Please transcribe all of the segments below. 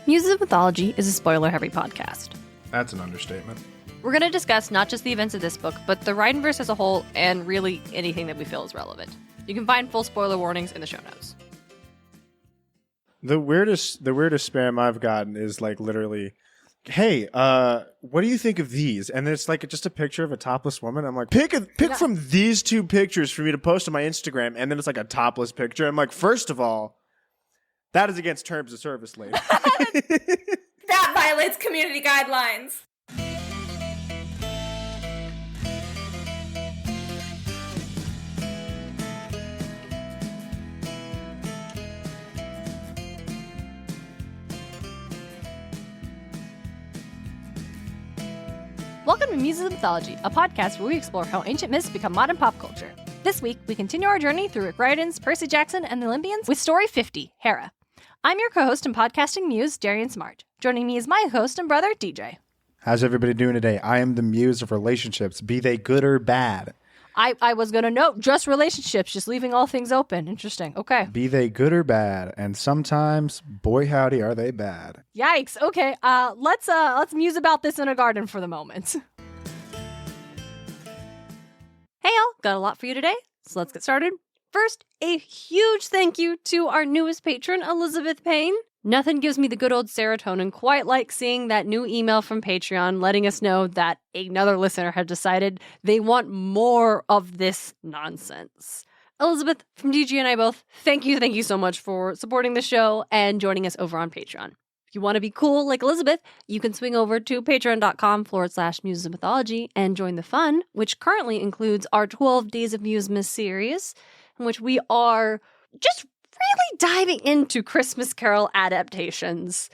Muses of Mythology is a spoiler-heavy podcast. That's an understatement. We're going to discuss not just the events of this book, but the Rhineverse as a whole, and really anything that we feel is relevant. You can find full spoiler warnings in the show notes. The weirdest spam I've gotten is like literally, hey, what do you think of these? And it's like just a picture of a topless woman. I'm like, pick from these two pictures for me to post on my Instagram, and then it's like a topless picture. I'm like, first of all, that is against terms of service, lady. That violates community guidelines. Welcome to Muses of Mythology, a podcast where we explore how ancient myths become modern pop culture. This week, we continue our journey through Rick Riordan's Percy Jackson and the Olympians with Story 50, Hera. I'm your co-host and podcasting muse, Darian Smart. Joining me is my host and brother, DJ. How's everybody doing today? I am the muse of relationships, be they good or bad. I was going to note just relationships, just leaving all things open. Interesting. Okay. Be they good or bad, and sometimes, boy howdy, are they bad. Yikes. Okay. Let's muse about this in a garden for the moment. Hey y'all, got a lot for you today, so let's get started. First, a huge thank you to our newest patron, Elizabeth Payne. Nothing gives me the good old serotonin quite like seeing that new email from Patreon letting us know that another listener had decided they want more of this nonsense. Elizabeth, from DG and I both, thank you so much for supporting the show and joining us over on Patreon. If you want to be cool like Elizabeth, you can swing over to patreon.com/Muses of Mythology and join the fun, which currently includes our 12 Days of Musemas series, in which we are just really diving into Christmas Carol adaptations.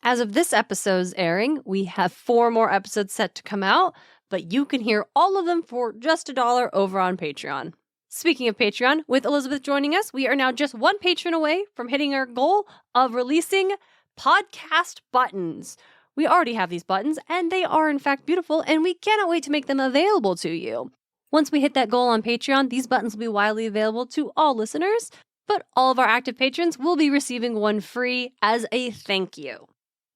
As of this episode's airing, we have 4 more episodes set to come out, but you can hear all of them for just $1 over on Patreon. Speaking of Patreon, with Elizabeth joining us, we are now just 1 patron away from hitting our goal of releasing podcast buttons. We already have these buttons, and they are in fact beautiful, and we cannot wait to make them available to you. Once we hit that goal on Patreon, these buttons will be widely available to all listeners, but all of our active patrons will be receiving one free as a thank you.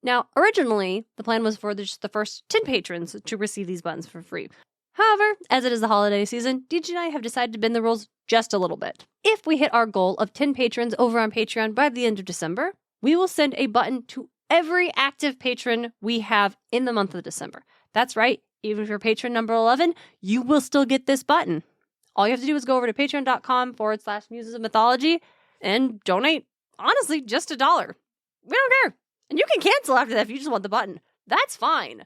Now, originally, the plan was for just the first 10 patrons to receive these buttons for free. However, as it is the holiday season, DJ and I have decided to bend the rules just a little bit. If we hit our goal of 10 patrons over on Patreon by the end of December, we will send a button to every active patron we have in the month of December. That's right, even if you're patron number 11, you will still get this button. All you have to do is go over to patreon.com/Muses of Mythology and donate, honestly, just $1. We don't care. And you can cancel after that if you just want the button. That's fine.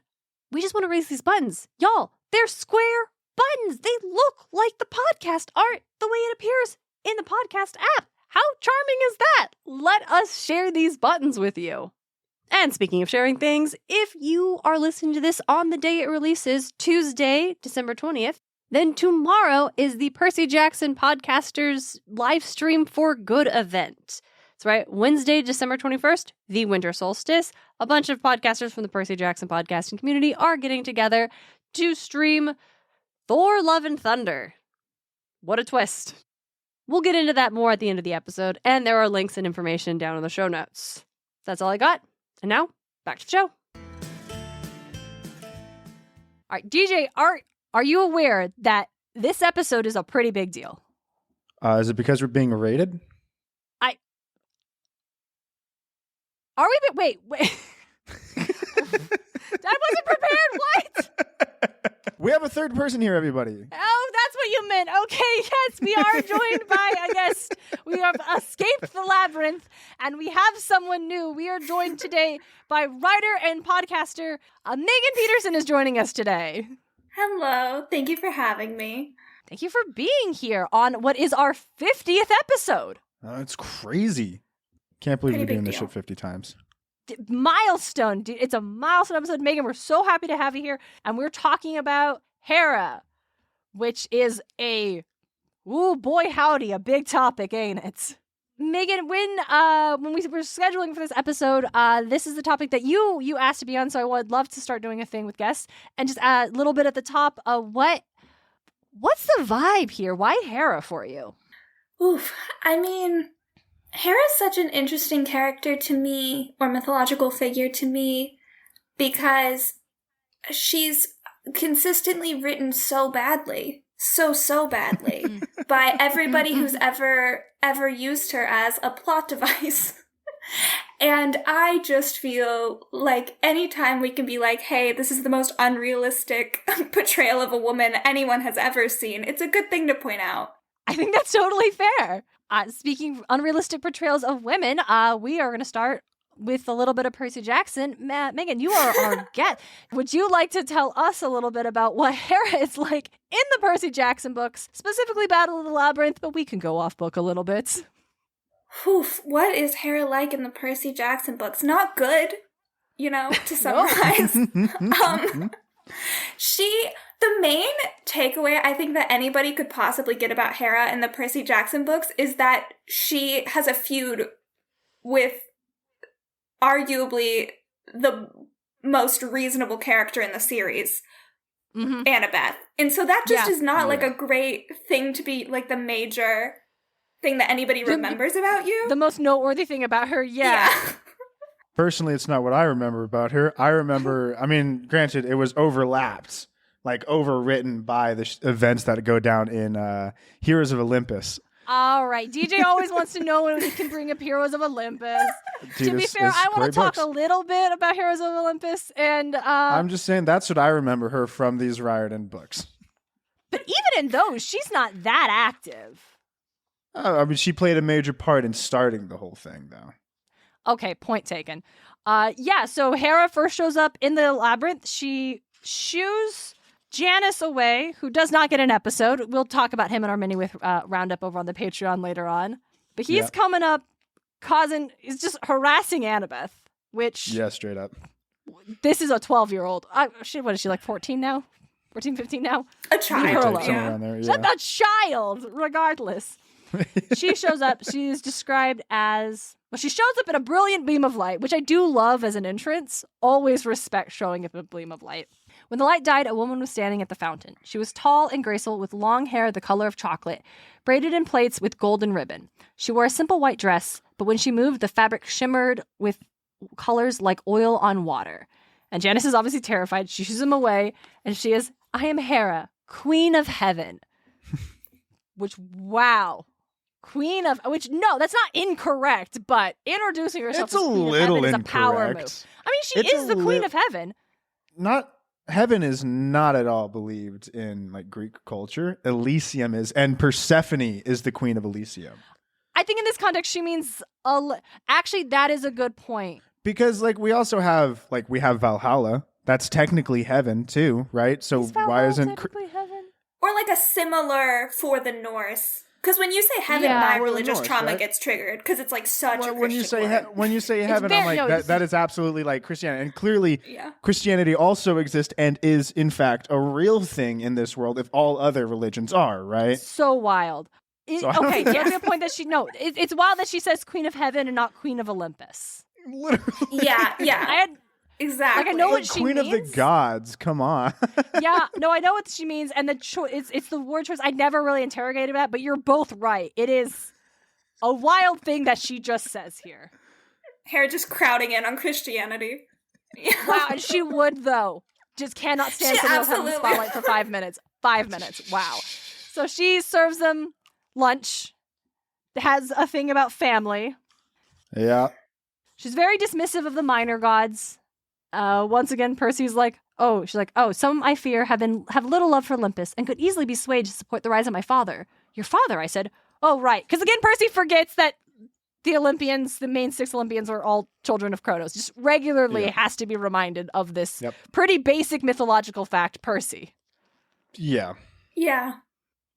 We just want to raise these buttons. Y'all, they're square buttons. They look like the podcast art the way it appears in the podcast app. How charming is that? Let us share these buttons with you. And speaking of sharing things, if you are listening to this on the day it releases, Tuesday, December 20th, then tomorrow is the Percy Jackson Podcasters live stream for good event. That's right, Wednesday, December 21st, the winter solstice. A bunch of podcasters from the Percy Jackson podcasting community are getting together to stream Thor, Love, and Thunder. What a twist. We'll get into that more at the end of the episode, and there are links and information down in the show notes. That's all I got. And now, back to the show. All right, DJ, are you aware that this episode is a pretty big deal? Is it because we're being rated? Are we? Wait. I wasn't prepared. What? We have a third person here, everybody. Oh, that's what you meant. Okay, yes, we are joined by a guest. We have escaped the labyrinth, and we have someone new. We are joined today by writer and podcaster Megan Peterson is joining us today. Hello. Thank you for having me. Thank you for being here on what is our 50th episode. It's crazy. Can't believe Pretty we're doing big this deal. shit 50 times. Milestone, dude. It's a milestone episode. Megan, we're so happy to have you here. And we're talking about Hera, which is a, ooh, boy howdy, a big topic, ain't it? Megan, when we were scheduling for this episode, this is the topic that you asked to be on, so I would love to start doing a thing with guests. And just a little bit at the top, what's the vibe here? Why Hera for you? Oof. I mean, Hera's such an interesting character to me, or mythological figure to me, because she's consistently written so badly. So badly. By everybody who's ever used her as a plot device. And I just feel like anytime we can be like, hey, this is the most unrealistic portrayal of a woman anyone has ever seen, it's a good thing to point out. I think that's totally fair. Speaking of unrealistic portrayals of women, we are going to start with a little bit of Percy Jackson. Megan, you are our guest. Would you like to tell us a little bit about what Hera is like in the Percy Jackson books, specifically Battle of the Labyrinth, but we can go off book a little bit. Oof, what is Hera like in the Percy Jackson books? Not good, to summarize. The main takeaway I think that anybody could possibly get about Hera in the Percy Jackson books is that she has a feud with arguably the most reasonable character in the series, Annabeth. And so that just is not like a great thing to be like the major thing that anybody remembers about you. The most noteworthy thing about her, yeah. Personally, it's not what I remember about her. I remember, granted, it was overlapped, like overwritten by the events that go down in Heroes of Olympus. All right. DJ always wants to know when we can bring up Heroes of Olympus. Dude, to be fair, I want to talk a little bit about Heroes of Olympus. And I'm just saying that's what I remember her from these Riordan books. But even in those, she's not that active. She played a major part in starting the whole thing, though. Okay, point taken. So Hera first shows up in the labyrinth. She shoos Janus away, who does not get an episode. We'll talk about him in our mini with roundup over on the Patreon later on. But he's coming up, he's just harassing Annabeth, which... Yeah, straight up. This is a 12-year-old. What is she, like 14 now? 14, 15 now? A child. Around there, She's a child, regardless. She shows up. She's described as... Well, she shows up in a brilliant beam of light, which I do love as an entrance. Always respect showing up in a beam of light. When the light died, a woman was standing at the fountain. She was tall and graceful with long hair the color of chocolate, braided in plaits with golden ribbon. She wore a simple white dress, but when she moved, the fabric shimmered with colors like oil on water. And Janice is obviously terrified. She shoos him away, and she is, I am Hera, Queen of Heaven. Which, wow. Queen of, which, no, that's not incorrect, but introducing herself as Queen of Heaven is a power move. She is the Queen of Heaven. Heaven is not at all believed in like Greek culture. Elysium is, and Persephone is the Queen of Elysium. I think in this context, she means, actually, that is a good point. Because like we also have, we have Valhalla. That's technically heaven too, right? So why isn't technically heaven? Or like a similar for the Norse. Because when you say heaven, my religious trauma gets triggered because it's like such a Christian word. When you say heaven, I'm like, that is absolutely like Christianity. And clearly, Christianity also exists and is, in fact, a real thing in this world if all other religions are, right? So wild. Okay, you have a point that it's wild that she says Queen of Heaven and not Queen of Olympus. Literally. Yeah. Exactly. I know what she means. Queen of the gods, come on. I know what she means, and it's the word choice I never really interrogated that, but you're both right. It is a wild thing that she just says here. Hera just crowding in on Christianity. Wow, and she would, though. Just cannot stand someone else having the spotlight for 5 minutes. 5 minutes, wow. So she serves them lunch, has a thing about family. Yeah. She's very dismissive of the minor gods. Once again, Percy's like, some I fear have little love for Olympus and could easily be swayed to support the rise of my father. Your father, I said. Oh, right. Because again, Percy forgets that the Olympians, the main 6 Olympians, are all children of Kronos. Just regularly has to be reminded of this pretty basic mythological fact, Percy. Yeah. Yeah.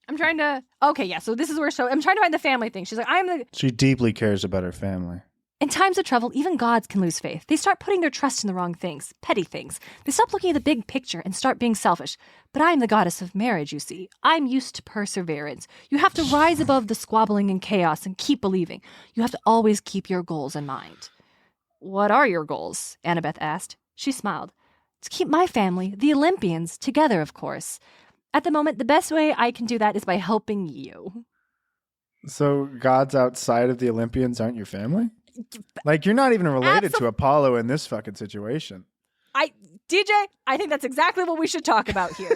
I'm trying to... Okay, yeah, so this is where... I'm trying to find the family thing. She's like, She deeply cares about her family. In times of trouble, even gods can lose faith. They start putting their trust in the wrong things, petty things. They stop looking at the big picture and start being selfish. But I am the goddess of marriage, you see. I'm used to perseverance. You have to rise above the squabbling and chaos and keep believing. You have to always keep your goals in mind. What are your goals? Annabeth asked. She smiled. To keep my family, the Olympians, together, of course. At the moment, the best way I can do that is by helping you. So gods outside of the Olympians aren't your family? Like, you're not even related to Apollo in this fucking situation. DJ, I think that's exactly what we should talk about here.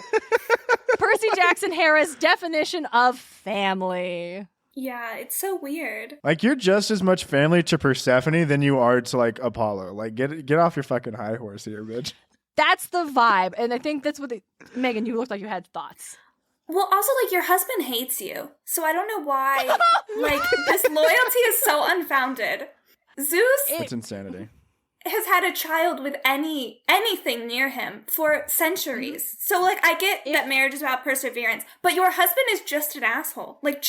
Percy Jackson Hera's definition of family. Yeah, it's so weird. Like, you're just as much family to Persephone than you are to, like, Apollo. Like, get off your fucking high horse here, bitch. That's the vibe. And I think that's what Megan, you looked like you had thoughts. Well, also, like, your husband hates you. So I don't know why, like, this loyalty is so unfounded. Zeus It's insanity. has had a child with anything near him for centuries. So, like, I get that marriage is about perseverance, but your husband is just an asshole. Like,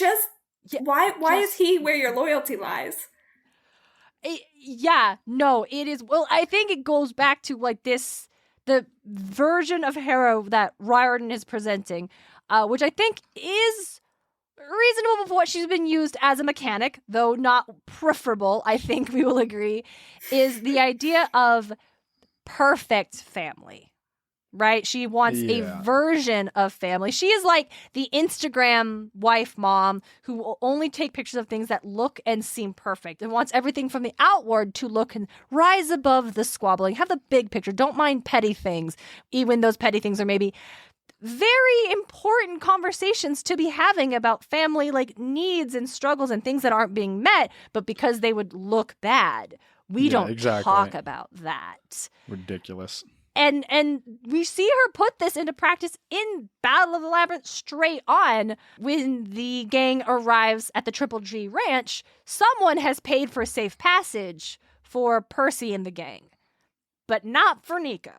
why is he where your loyalty lies? It is. Well, I think it goes back to, like, the version of Hera that Riordan is presenting, which I think is reasonable for what she's been used as a mechanic, though not preferable, I think we will agree, is the idea of perfect family, right? She wants a version of family. She is like the Instagram wife mom who will only take pictures of things that look and seem perfect and wants everything from the outward to look and rise above the squabbling. Have the big picture. Don't mind petty things, even those petty things are maybe very important conversations to be having about family, like needs and struggles and things that aren't being met, but because they would look bad, we don't talk about that. Ridiculous. And we see her put this into practice in Battle of the Labyrinth straight on. When the gang arrives at the Triple G Ranch, someone has paid for safe passage for Percy and the gang, but not for Nico.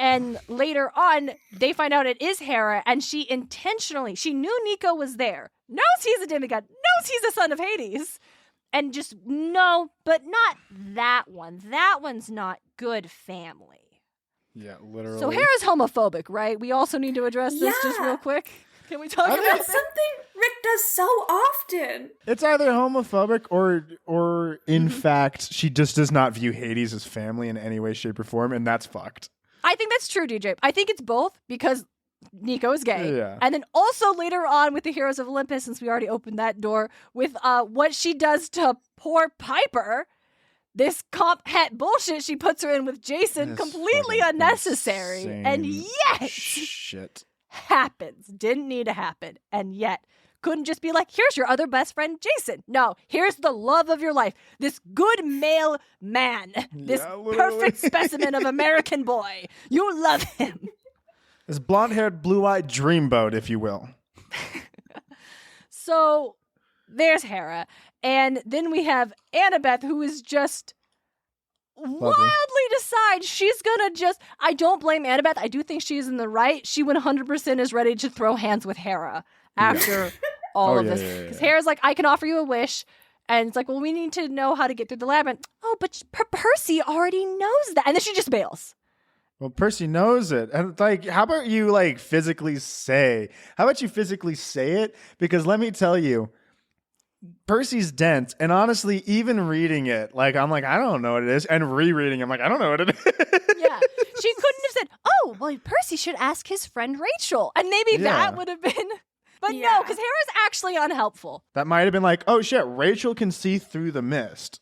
And later on, they find out it is Hera, and she knew Nico was there, knows he's a demigod, knows he's a son of Hades, and just, no, but not that one. That one's not good family. Yeah, literally. So Hera's homophobic, right? We also need to address this just real quick. Can we talk about That's that? something Rick does so often. It's either homophobic or in fact, she just does not view Hades as family in any way, shape, or form, and that's fucked. I think that's true, DJ. I think it's both because Nico is gay. Yeah. And then also later on with the Heroes of Olympus, since we already opened that door, with what she does to poor Piper, this comp het bullshit she puts her in with Jason, completely unnecessary. And yet shit happens. Didn't need to happen. And yet couldn't just be like, here's your other best friend, Jason. No, here's the love of your life. This good male man. This perfect specimen of American boy. You love him. This blonde-haired, blue-eyed dreamboat, if you will. So there's Hera. And then we have Annabeth, who is just wildly decides she's gonna just... I don't blame Annabeth. I do think she's in the right. She 100% is ready to throw hands with Hera after all of this. Because Hera's like, I can offer you a wish. And it's like, well, we need to know how to get through the labyrinth. Oh, but Percy already knows that. And then she just bails. Well, Percy knows it. And like, how about you physically say it? Because let me tell you, Percy's dense. And honestly, even reading it, I'm like, I don't know what it is. And rereading, I'm like, I don't know what it is. Yeah. She couldn't have said, oh, well, Percy should ask his friend Rachel. And maybe that would have been... But no, because Hera's actually unhelpful. That might have been like, oh shit, Rachel can see through the mist.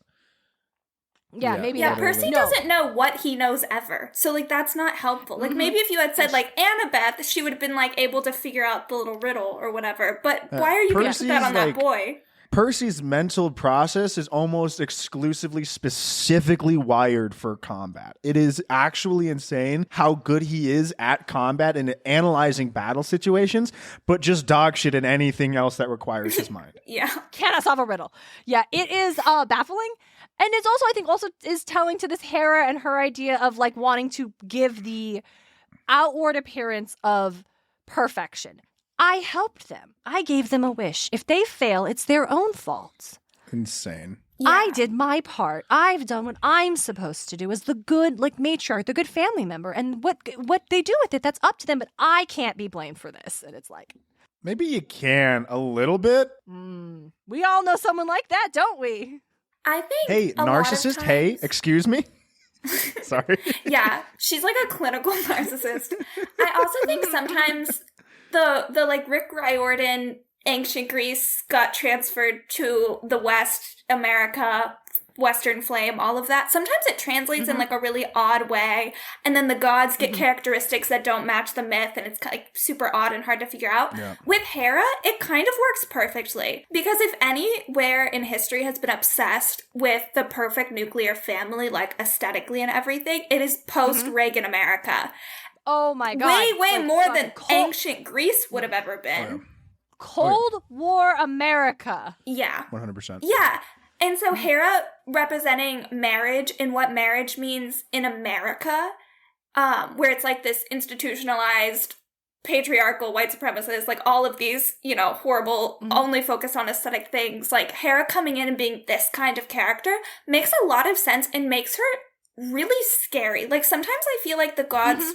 Yeah, maybe. Yeah, Percy doesn't know what he knows ever. So, that's not helpful. Maybe if you had said, Annabeth, she would have been, able to figure out the little riddle or whatever. But why are you going to put that on that boy? Percy's mental process is almost exclusively specifically wired for combat. It is actually insane how good he is at combat and analyzing battle situations, but just dog shit in anything else that requires his mind. Yeah. Cannot solve a riddle. Yeah, it is baffling. And it's also, I think, is telling to this Hera and her idea of wanting to give the outward appearance of perfection. I helped them. I gave them a wish. If they fail, it's their own fault. Insane. Yeah. I did my part. I've done what I'm supposed to do as the good, matriarch, the good family member. And what they do with it, that's up to them. But I can't be blamed for this. And it's like... Maybe you can, a little bit. We all know someone like that, don't we? I think hey, narcissist, hey, excuse me? Sorry. Yeah, she's like a clinical narcissist. I also think sometimes... The Rick Riordan ancient Greece got transferred to the West, America, Western Flame, all of that. Sometimes it translates in like a really odd way, and then the gods get characteristics that don't match the myth, and it's like super odd and hard to figure out. Yeah. With Hera, it kind of works perfectly, because if anywhere in history has been obsessed with the perfect nuclear family, like aesthetically and everything, it is post-Reagan America. Oh my god. Way Like, more than ancient Greece would have ever been. Cold War America. Yeah. 100%. Yeah. And so Hera representing marriage and what marriage means in America, where it's like this institutionalized, patriarchal, white supremacist, like all of these, you know, horrible, only focus on aesthetic things. Like Hera coming in and being this kind of character makes a lot of sense and makes her really scary. Like sometimes I feel like the gods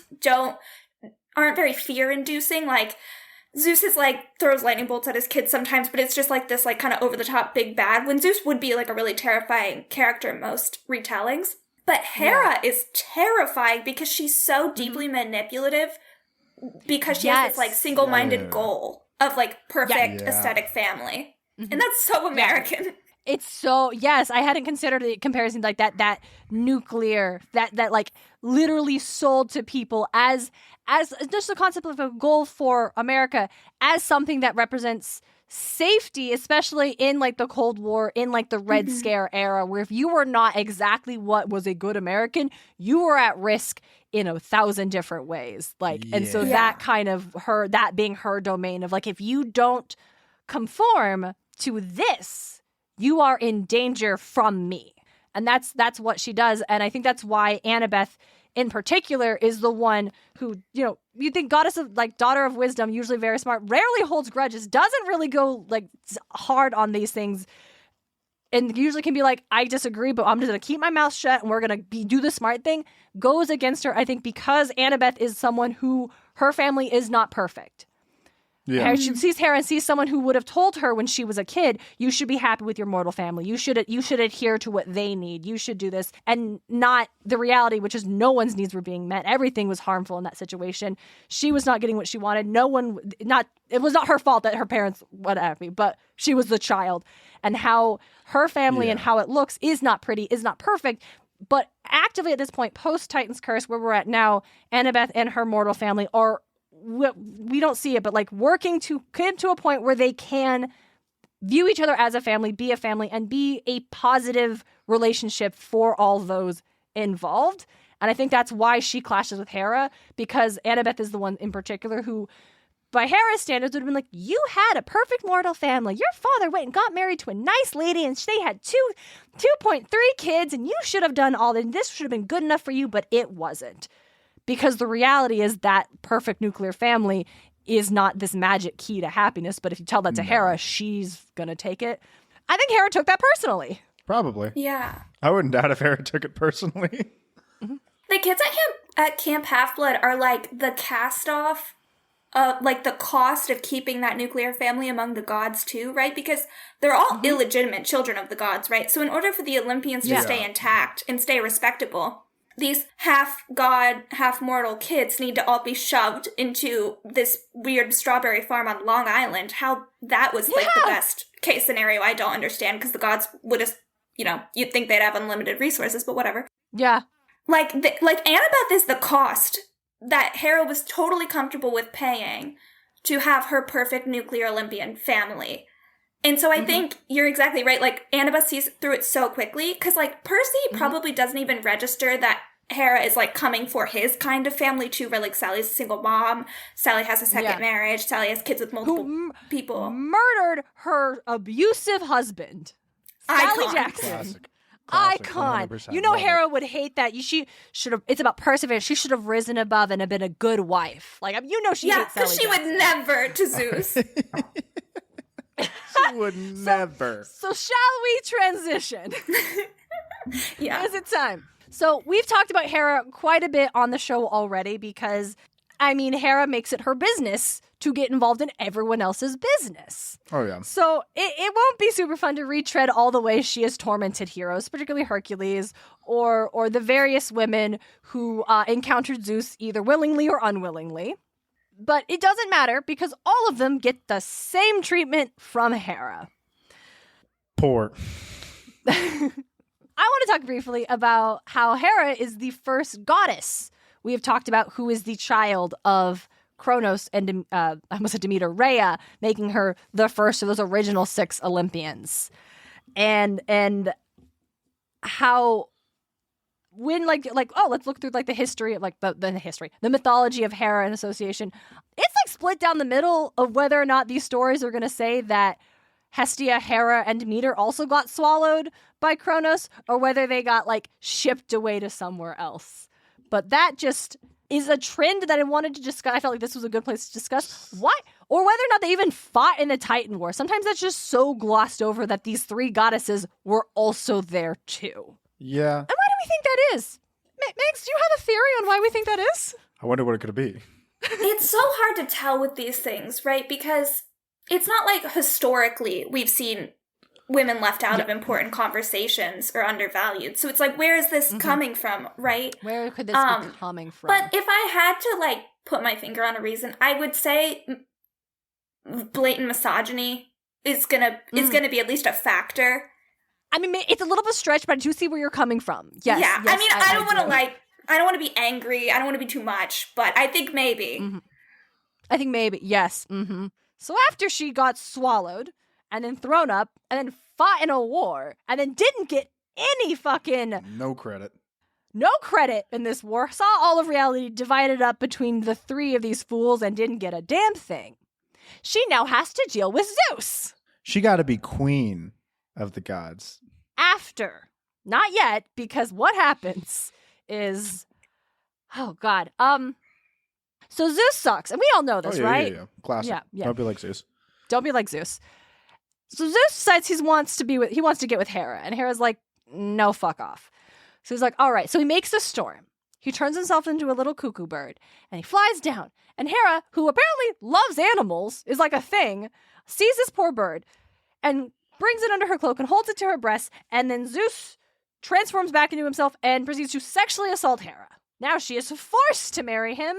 aren't very fear-inducing. Like Zeus is like throws lightning bolts at his kids sometimes, but it's just like this like kind of over the top big bad, when Zeus would be like a really terrifying character in most retellings. But Hera is terrifying because she's so deeply manipulative, because she has this like single-minded goal of like perfect aesthetic family. And that's so American. It's so, yes, I hadn't considered the comparison like that nuclear, that like literally sold to people as just the concept of a goal for America as something that represents safety, especially in like the Cold War, in like the Red Scare era, where if you were not exactly what was a good American, you were at risk in 1,000 different ways. Like, and so that kind of that being her domain of like, if you don't conform to this, you are in danger from me. And that's what she does. And I think that's why Annabeth in particular is the one who, you know, you think goddess of like daughter of wisdom, usually very smart, rarely holds grudges, doesn't really go like hard on these things, and usually can be like, I disagree, but I'm just going to keep my mouth shut and we're going to do the smart thing, goes against her, I think, because Annabeth is someone who her family is not perfect. Yeah. She sees Hera and sees someone who would have told her when she was a kid, you should be happy with your mortal family. You should adhere to what they need. You should do this. And not the reality, which is no one's needs were being met. Everything was harmful in that situation. She was not getting what she wanted. It was not her fault that her parents, whatever, but she was the child. And how her family and how it looks is not pretty, is not perfect. But actively at this point, post Titan's Curse, where we're at now, Annabeth and her mortal family are, we don't see it, but like working to get to a point where they can view each other as a family, be a family, and be a positive relationship for all those involved. And I think that's why she clashes with Hera, because Annabeth is the one in particular who, by Hera's standards, would have been like, you had a perfect mortal family. Your father went and got married to a nice lady, and they had 2.3 kids, and you should have done all this. This should have been good enough for you, but it wasn't. Because the reality is that perfect nuclear family is not this magic key to happiness. But if you tell that to Hera, she's going to take it. I think Hera took that personally. Probably. Yeah. I wouldn't doubt if Hera took it personally. The kids at Camp Half-Blood are like the cast-off, like the cost of keeping that nuclear family among the gods too, right? Because they're all illegitimate children of the gods, right? So in order for the Olympians to stay intact and stay respectable, these half-god, half-mortal kids need to all be shoved into this weird strawberry farm on Long Island. How that was like the best case scenario, I don't understand, because the gods would have, you know, you'd think they'd have unlimited resources, but whatever. Yeah. Like Annabeth is the cost that Hera was totally comfortable with paying to have her perfect nuclear Olympian family. And so I think you're exactly right. Like, Annabeth sees through it so quickly, because, like, Percy probably doesn't even register that Hera is, like, coming for his kind of family, too, right? Like, Sally's a single mom. Sally has a second marriage. Sally has kids with multiple people. Murdered her abusive husband. Sally Jackson. Classic, Icon. 100%. You know, Love Hera would hate that. She should have. It's about perseverance. She should have risen above and have been a good wife. Like, you know, she hates Sally because she would never to Zeus. She would never. So shall we transition? Yeah. Is it time? So we've talked about Hera quite a bit on the show already because, I mean, Hera makes it her business to get involved in everyone else's business. Oh, yeah. So it won't be super fun to retread all the ways she has tormented heroes, particularly Hercules, or the various women who encountered Zeus either willingly or unwillingly. But it doesn't matter because all of them get the same treatment from Hera. Poor. I want to talk briefly about how Hera is the first goddess we have talked about who is the child of Kronos and I almost said Demeter, Rhea, making her the first of those original 6 Olympians. And how when like oh, let's look through like the history of like the mythology of Hera and association. It's like split down the middle of whether or not these stories are going to say that Hestia, Hera, and Demeter also got swallowed by Kronos, or whether they got like shipped away to somewhere else. But that just is a trend that I wanted to discuss. I felt like this was a good place to discuss why, or whether or not they even fought in the Titan War. Sometimes that's just so glossed over that these 3 goddesses were also there too. Yeah. And why do we think that is? Megs, do you have a theory on why we think that is? I wonder what it could be. It's so hard to tell with these things, right? Because it's not like historically we've seen women left out of important conversations or undervalued. So it's like, where is this coming from, right? Where could this be coming from? But if I had to like put my finger on a reason, I would say blatant misogyny is gonna be at least a factor. I mean, it's a little bit stretched, but I do see where you're coming from. Yes. Yeah. Yes, I mean, I don't want to I don't want to be angry. I don't want to be too much, but I think maybe. Mm-hmm. I think maybe. Yes. Mm-hmm. So after she got swallowed and then thrown up and then fought in a war and then didn't get any fucking no credit in this war, saw all of reality divided up between the 3 of these fools and didn't get a damn thing. She now has to deal with Zeus. She got to be queen of the gods. After. Not yet, because what happens is, oh God. So Zeus sucks, and we all know this, right? Yeah. Classic. Yeah. Don't be like Zeus. Don't be like Zeus. So Zeus decides he wants to get with Hera, and Hera's like, no, fuck off. So he's like, all right. So he makes a storm. He turns himself into a little cuckoo bird, and he flies down. And Hera, who apparently loves animals, is like a thing, sees this poor bird, and brings it under her cloak and holds it to her breast, and then Zeus transforms back into himself and proceeds to sexually assault Hera. Now she is forced to marry him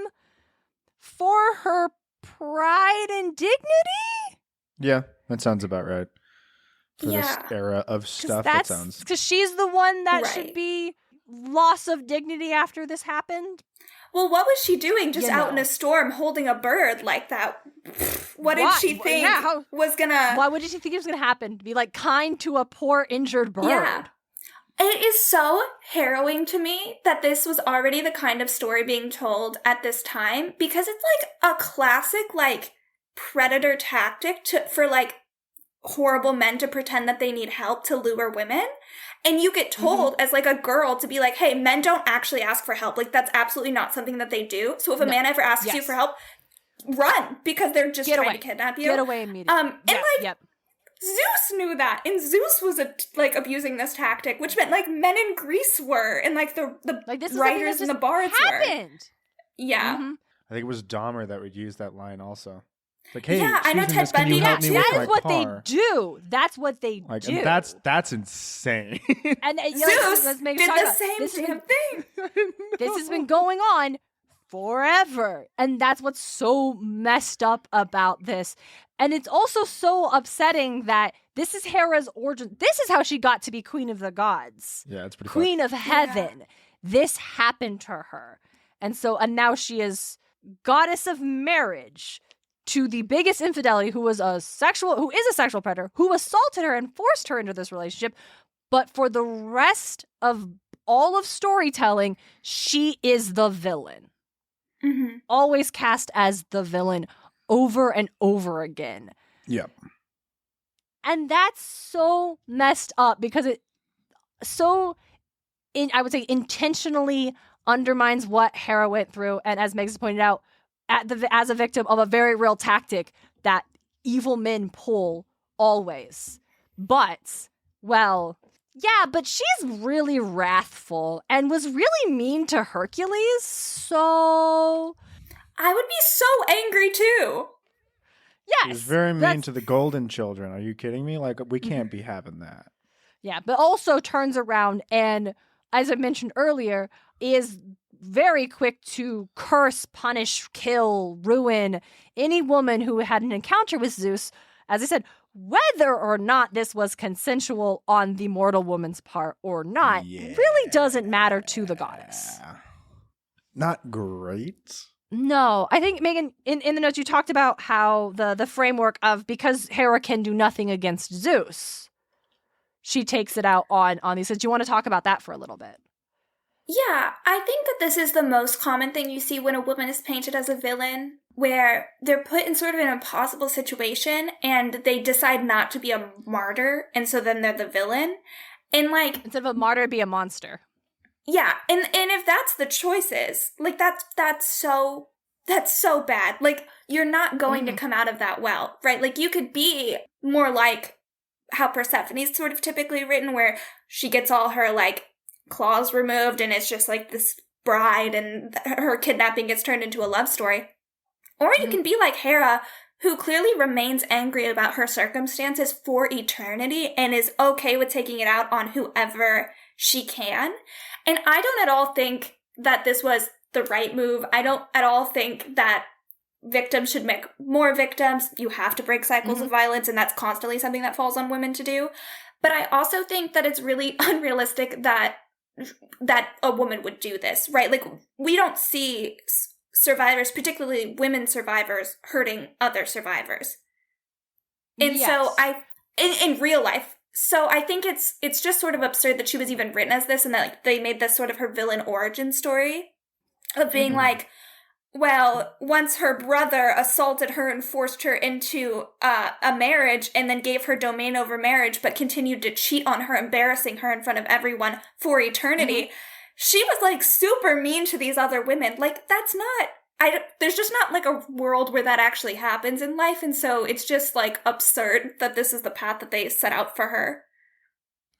for her pride and dignity? Yeah, that sounds about right. For this era of stuff, that sounds... Because she's the one that should be loss of dignity after this happened. Well, what was she doing just out in a storm holding a bird like that? What did she think was gonna... Why would she think it was gonna happen? To be like kind to a poor injured bird? Yeah. It is so harrowing to me that this was already the kind of story being told at this time, because it's like a classic like predator tactic for like horrible men to pretend that they need help to lure women. And you get told as like a girl to be like, hey, men don't actually ask for help. Like that's absolutely not something that they do. So if a man ever asks you for help, run, because they're just trying to kidnap you. Get away immediately. Zeus knew that, and Zeus was abusing this tactic, which meant like men in Greece were, and like the writers and the bards were. Yeah. I think it was Dahmer that would use that line also. Like, hey, I know Ted Bundy. That is what they do. That's what they do. And that's insane. And Zeus did the same damn thing. This has been going on forever, and that's what's so messed up about this. And it's also so upsetting that this is Hera's origin. This is how she got to be queen of the gods. Yeah, it's pretty queen of heaven. Yeah. This happened to her. And now she is goddess of marriage to the biggest infidelity who is a sexual predator, who assaulted her and forced her into this relationship. But for the rest of all of storytelling, she is the villain. Mm-hmm. Always cast as the villain over and over again. Yep. And that's so messed up because it I would say intentionally undermines what Hera went through, and as Megs pointed out, as a victim of a very real tactic that evil men pull always. But, well, yeah, but she's really wrathful and was really mean to Hercules, so... I would be so angry too. Yes. She was very mean to the golden children. Are you kidding me? Like, we can't be having that. Yeah, but also turns around and, as I mentioned earlier, is very quick to curse, punish, kill, ruin any woman who had an encounter with Zeus. As I said, whether or not this was consensual on the mortal woman's part or not really doesn't matter to the goddess. Not great. No, I think, Megan, in the notes you talked about how the framework of because Hera can do nothing against Zeus, she takes it out on these. So do you want to talk about that for a little bit? Yeah, I think that this is the most common thing you see when a woman is painted as a villain, where they're put in sort of an impossible situation and they decide not to be a martyr, and so then they're the villain. And like, instead of a martyr, be a monster. Yeah, and if that's the choices, like that's so bad. Like, you're not going to come out of that well, right? Like, you could be more like how Persephone's sort of typically written, where she gets all her like claws removed and it's just like this bride and her kidnapping gets turned into a love story. Or you can be like Hera, who clearly remains angry about her circumstances for eternity and is okay with taking it out on whoever she can. And I don't at all think that this was the right move. I don't at all think that victims should make more victims. You have to break cycles of violence, and that's constantly something that falls on women to do. But I also think that it's really unrealistic that a woman would do this, right? Like, we don't see survivors, particularly women survivors, hurting other survivors. And so in real life. So I think it's just sort of absurd that she was even written as this, and that like they made this sort of her villain origin story of being like, well, once her brother assaulted her and forced her into a marriage and then gave her domain over marriage, but continued to cheat on her, embarrassing her in front of everyone for eternity. She was like super mean to these other women. Like, that's not, there's just not like a world where that actually happens in life. And so it's just like absurd that this is the path that they set out for her.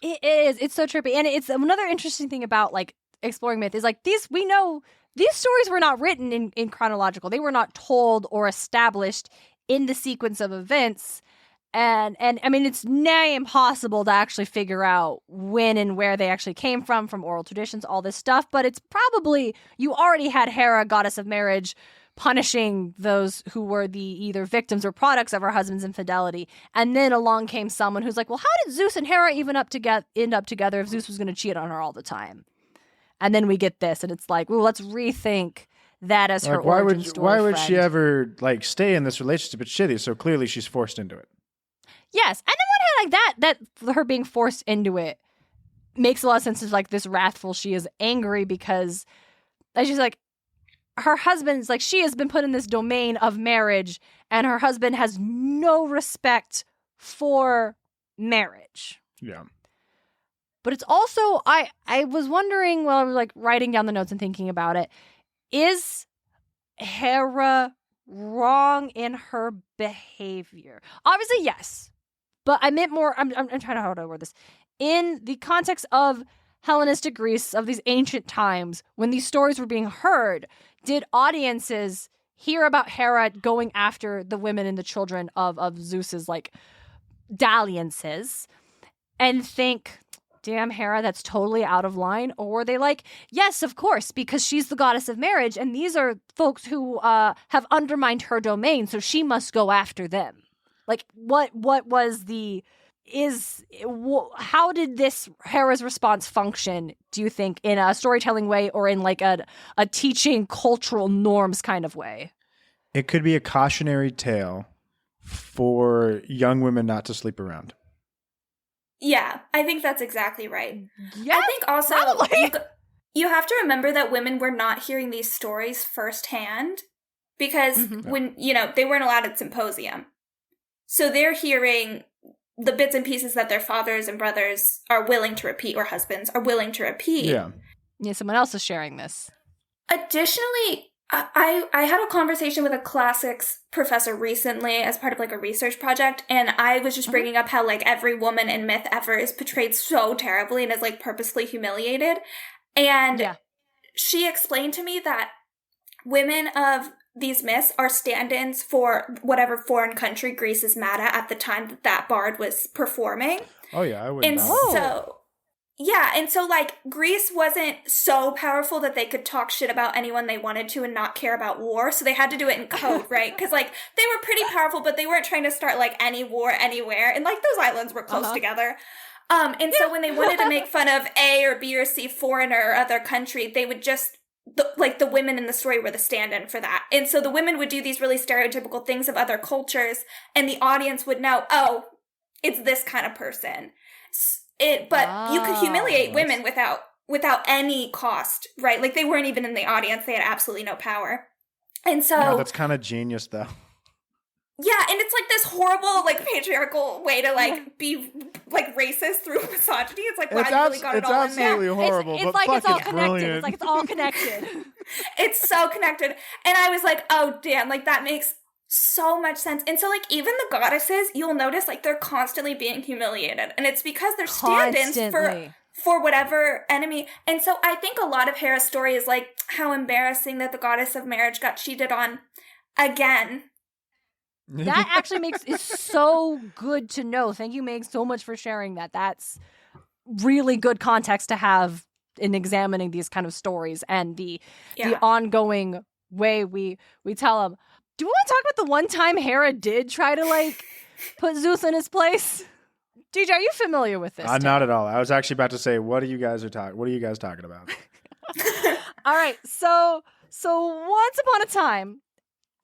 It is. It's so trippy. And it's another interesting thing about like exploring myth is like we know these stories were not written in chronological. They were not told or established in the sequence of events. And I mean, it's nigh impossible to actually figure out when and where they actually came from oral traditions, all this stuff. But it's probably, you already had Hera, goddess of marriage, punishing those who were the either victims or products of her husband's infidelity. And then along came someone who's like, well, how did Zeus and Hera even end up together if Zeus was going to cheat on her all the time? And then we get this, and it's like, well, let's rethink that as her origin story. Why would she ever like stay in this relationship? It's shitty. So clearly she's forced into it. Yes, and on one hand, like that her being forced into it makes a lot of sense. Of like this wrathful, she is angry because she's like, her husband's like, she has been put in this domain of marriage, and her husband has no respect for marriage. Yeah. But it's also, I was wondering while I was like writing down the notes and thinking about it, is Hera wrong in her behavior? Obviously, yes. But I meant more, I'm trying to, how do I word this? In the context of Hellenistic Greece, of these ancient times, when these stories were being heard, did audiences hear about Hera going after the women and the children of Zeus's, like, dalliances and think, damn, Hera, that's totally out of line? Or were they like, yes, of course, because she's the goddess of marriage, and these are folks who have undermined her domain, so she must go after them? Like, what was how did this Hera's response function, do you think, in a storytelling way or in like a teaching cultural norms kind of way? It could be a cautionary tale for young women not to sleep around. Yeah, I think that's exactly right. Yeah, I think also you have to remember that women were not hearing these stories firsthand because when, they weren't allowed at symposium. So they're hearing the bits and pieces that their fathers and brothers are willing to repeat, or husbands are willing to repeat. Yeah. Yeah, someone else is sharing this. Additionally, I had a conversation with a classics professor recently as part of like a research project, and I was just bringing up how like every woman in myth ever is portrayed so terribly and is like purposely humiliated. And she explained to me that women of these myths are stand-ins for whatever foreign country Greece is mad at the time that bard was performing. Oh yeah, I would. And so Yeah, and so, like, Greece wasn't so powerful that they could talk shit about anyone they wanted to and not care about war, so they had to do it in code, right? Because, like, they were pretty powerful, but they weren't trying to start, like, any war anywhere, and, like, those islands were close together. And so when they wanted to make fun of A or B or C foreigner or other country, they would just, the women in the story were the stand-in for that. And so the women would do these really stereotypical things of other cultures, and the audience would know, oh, it's this kind of person. But you could humiliate women without any cost, right? Like, they weren't even in the audience. They had absolutely no power. And so... Yeah, that's kind of genius, though. Yeah, and it's, like, this horrible, like, patriarchal way to, like, be, like, racist through misogyny. It's like, wow, you really got it all in there. It's absolutely horrible, it's but like it's all fucking connected. brilliant. It's like it's all connected. It's so connected. And I was like, oh, damn, like, that makes so much sense. And so, like, even the goddesses, you'll notice, like, they're constantly being humiliated. And it's because they're stand-ins for whatever enemy. And so I think a lot of Hera's story is, like, how embarrassing that the goddess of marriage got cheated on again. That actually is so good to know. Thank you, Meg, so much for sharing that. That's really good context to have in examining these kind of stories and the ongoing way we tell them. Do we want to talk about the one time Hera did try to, like, put Zeus in his place? DJ, are you familiar with this? Not at all. I was actually about to say, what are you guys talking about? All right, so once upon a time,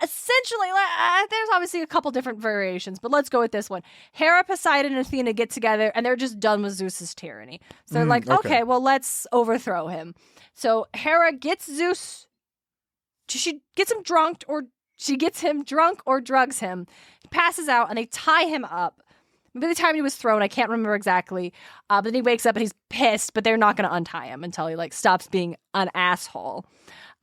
essentially, there's obviously a couple different variations, but let's go with this one. Hera, Poseidon, and Athena get together, and they're just done with Zeus's tyranny. So they're like, okay, well, let's overthrow him. So Hera gets Zeus. She gets him drunk, or she gets him drunk or drugs him. He passes out, and they tie him up. By the time he was thrown, I can't remember exactly. But then he wakes up and he's pissed, but they're not going to untie him until he, like, stops being an asshole.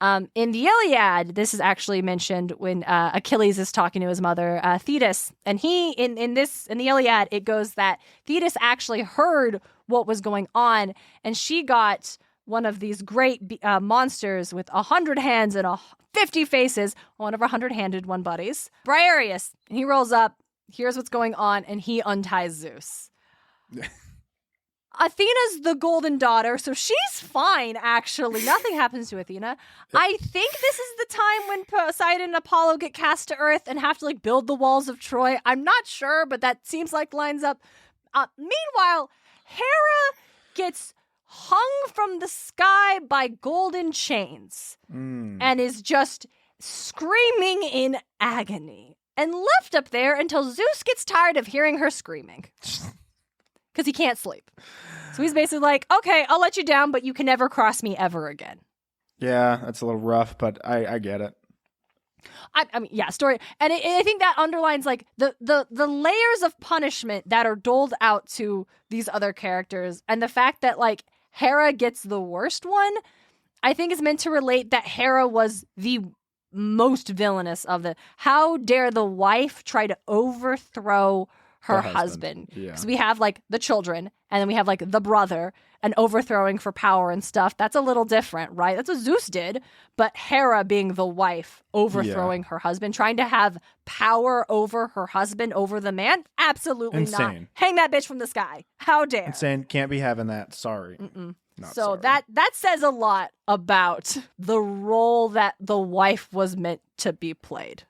In the Iliad, this is actually mentioned when Achilles is talking to his mother, Thetis. And in the Iliad, it goes that Thetis actually heard what was going on, and she got one of these great monsters with 100 hands and 50 faces, one of her 100-handed one buddies, Briareus. And he rolls up, here's what's going on, and he unties Zeus. Athena's the golden daughter, so she's fine, actually. Nothing happens to Athena. I think this is the time when Poseidon and Apollo get cast to Earth and have to, like, build the walls of Troy. I'm not sure, but that seems like lines up. Meanwhile, Hera gets hung from the sky by golden chains and is just screaming in agony and left up there until Zeus gets tired of hearing her screaming because he can't sleep. So he's basically like, okay, I'll let you down, but you can never cross me ever again. Yeah, that's a little rough, but I get it. I mean, yeah, story. And I think that underlines, like, the layers of punishment that are doled out to these other characters, and the fact that, like, Hera gets the worst one, I think is meant to relate that Hera was the most villainous of the... How dare the wife try to overthrow her husband? Because we have, like, the children, and then we have, like, the brother, and overthrowing for power and stuff. That's a little different, right? That's what Zeus did. But Hera being the wife, overthrowing her husband, trying to have power over her husband, over the man? Absolutely Insane. not. Hang that bitch from the sky. How dare. Insane. Can't be having that. Sorry. So that says a lot about the role that the wife was meant to be played.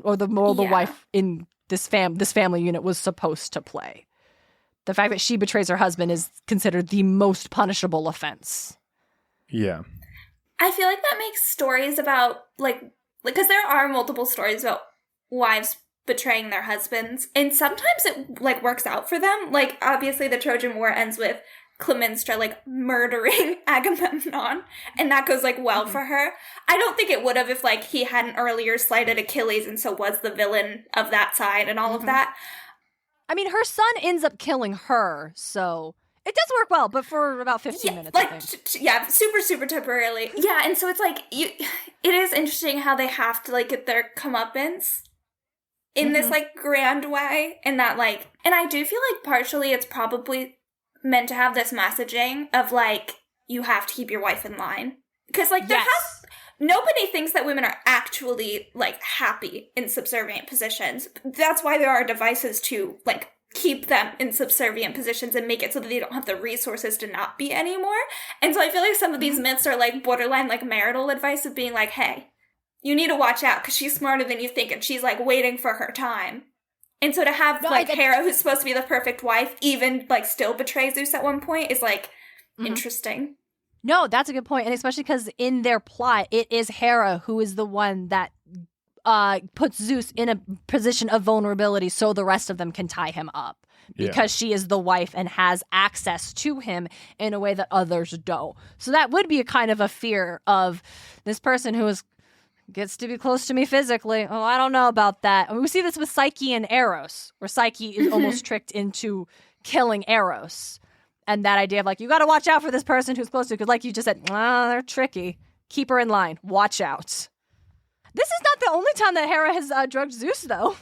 Or the role the wife in this family unit was supposed to play. The fact that she betrays her husband is considered the most punishable offense. Yeah. I feel like that makes stories about, like, because there are multiple stories about wives betraying their husbands, and sometimes it, like, works out for them. Like, obviously the Trojan War ends with Clemenstra, like, murdering Agamemnon, and that goes, like, well for her. I don't think it would have if, like, he hadn't earlier slighted Achilles and so was the villain of that side and all of that. I mean, her son ends up killing her, so it does work well, but for about 15 minutes, like, I think. Super, super temporarily. Yeah, and so it's like, it is interesting how they have to, like, get their comeuppance in this, like, grand way, and that, like, and I do feel like partially it's probably meant to have this messaging of, like, you have to keep your wife in line. Because, like, nobody thinks that women are actually, like, happy in subservient positions. That's why there are devices to, like, keep them in subservient positions and make it so that they don't have the resources to not be anymore. And so I feel like some of these myths are like borderline like marital advice of being like, hey, you need to watch out because she's smarter than you think and she's like waiting for her time. And so to have Hera, who's supposed to be the perfect wife, even like still betray Zeus at one point is like interesting. No, that's a good point. And especially because in their plot, it is Hera who is the one that puts Zeus in a position of vulnerability so the rest of them can tie him up. Because she is the wife and has access to him in a way that others don't. So that would be a kind of a fear of this person who gets to be close to me physically. Oh, I don't know about that. I mean, we see this with Psyche and Eros, where Psyche is almost tricked into killing Eros. And that idea of like, you got to watch out for this person who's close to you. Because like you just said, they're tricky. Keep her in line. Watch out. This is not the only time that Hera has drugged Zeus, though.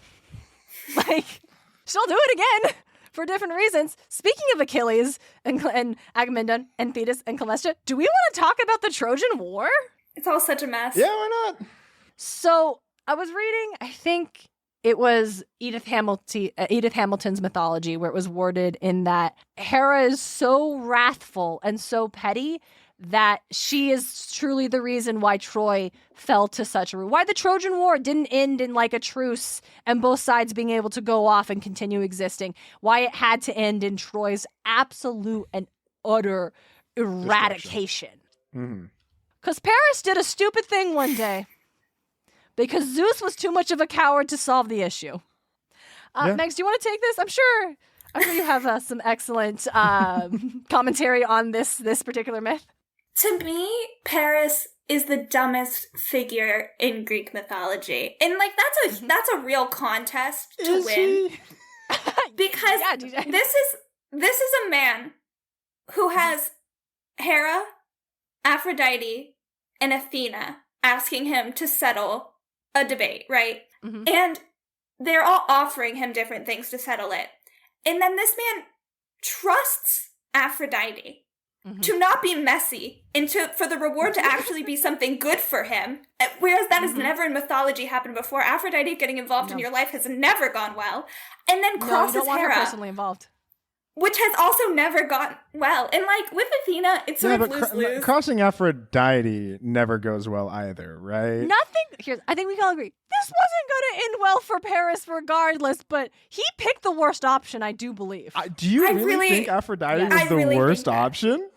Like, she'll do it again for different reasons. Speaking of Achilles and Agamemnon and Thetis and Clemestra, do we want to talk about the Trojan War? It's all such a mess. Yeah, why not? So I was reading, I think it was Edith Hamilton's mythology, where it was worded in that Hera is so wrathful and so petty that she is truly the reason why Troy fell to such a ruin. Why the Trojan War didn't end in like a truce and both sides being able to go off and continue existing. Why it had to end in Troy's absolute and utter eradication. Because Paris did a stupid thing one day. Because Zeus was too much of a coward to solve the issue. Megs, do you want to take this? I'm sure you have some excellent commentary on this particular myth. To me, Paris is the dumbest figure in Greek mythology. And like that's a real contest to win. Because this is a man who has Hera, Aphrodite, and Athena asking him to settle a debate, right? And they're all offering him different things to settle it. And then this man trusts Aphrodite to not be messy and for the reward to actually be something good for him. Whereas that has never in mythology happened before. Aphrodite getting involved in your life has never gone well. And then crosses you don't want Hera. her personally involved. Which has also never gone well. And like with Athena, it's sort of lose-lose. Crossing Aphrodite never goes well either, right? I think we can all agree. This wasn't going to end well for Paris regardless, but he picked the worst option, I do believe. Do you really think Aphrodite was the worst option?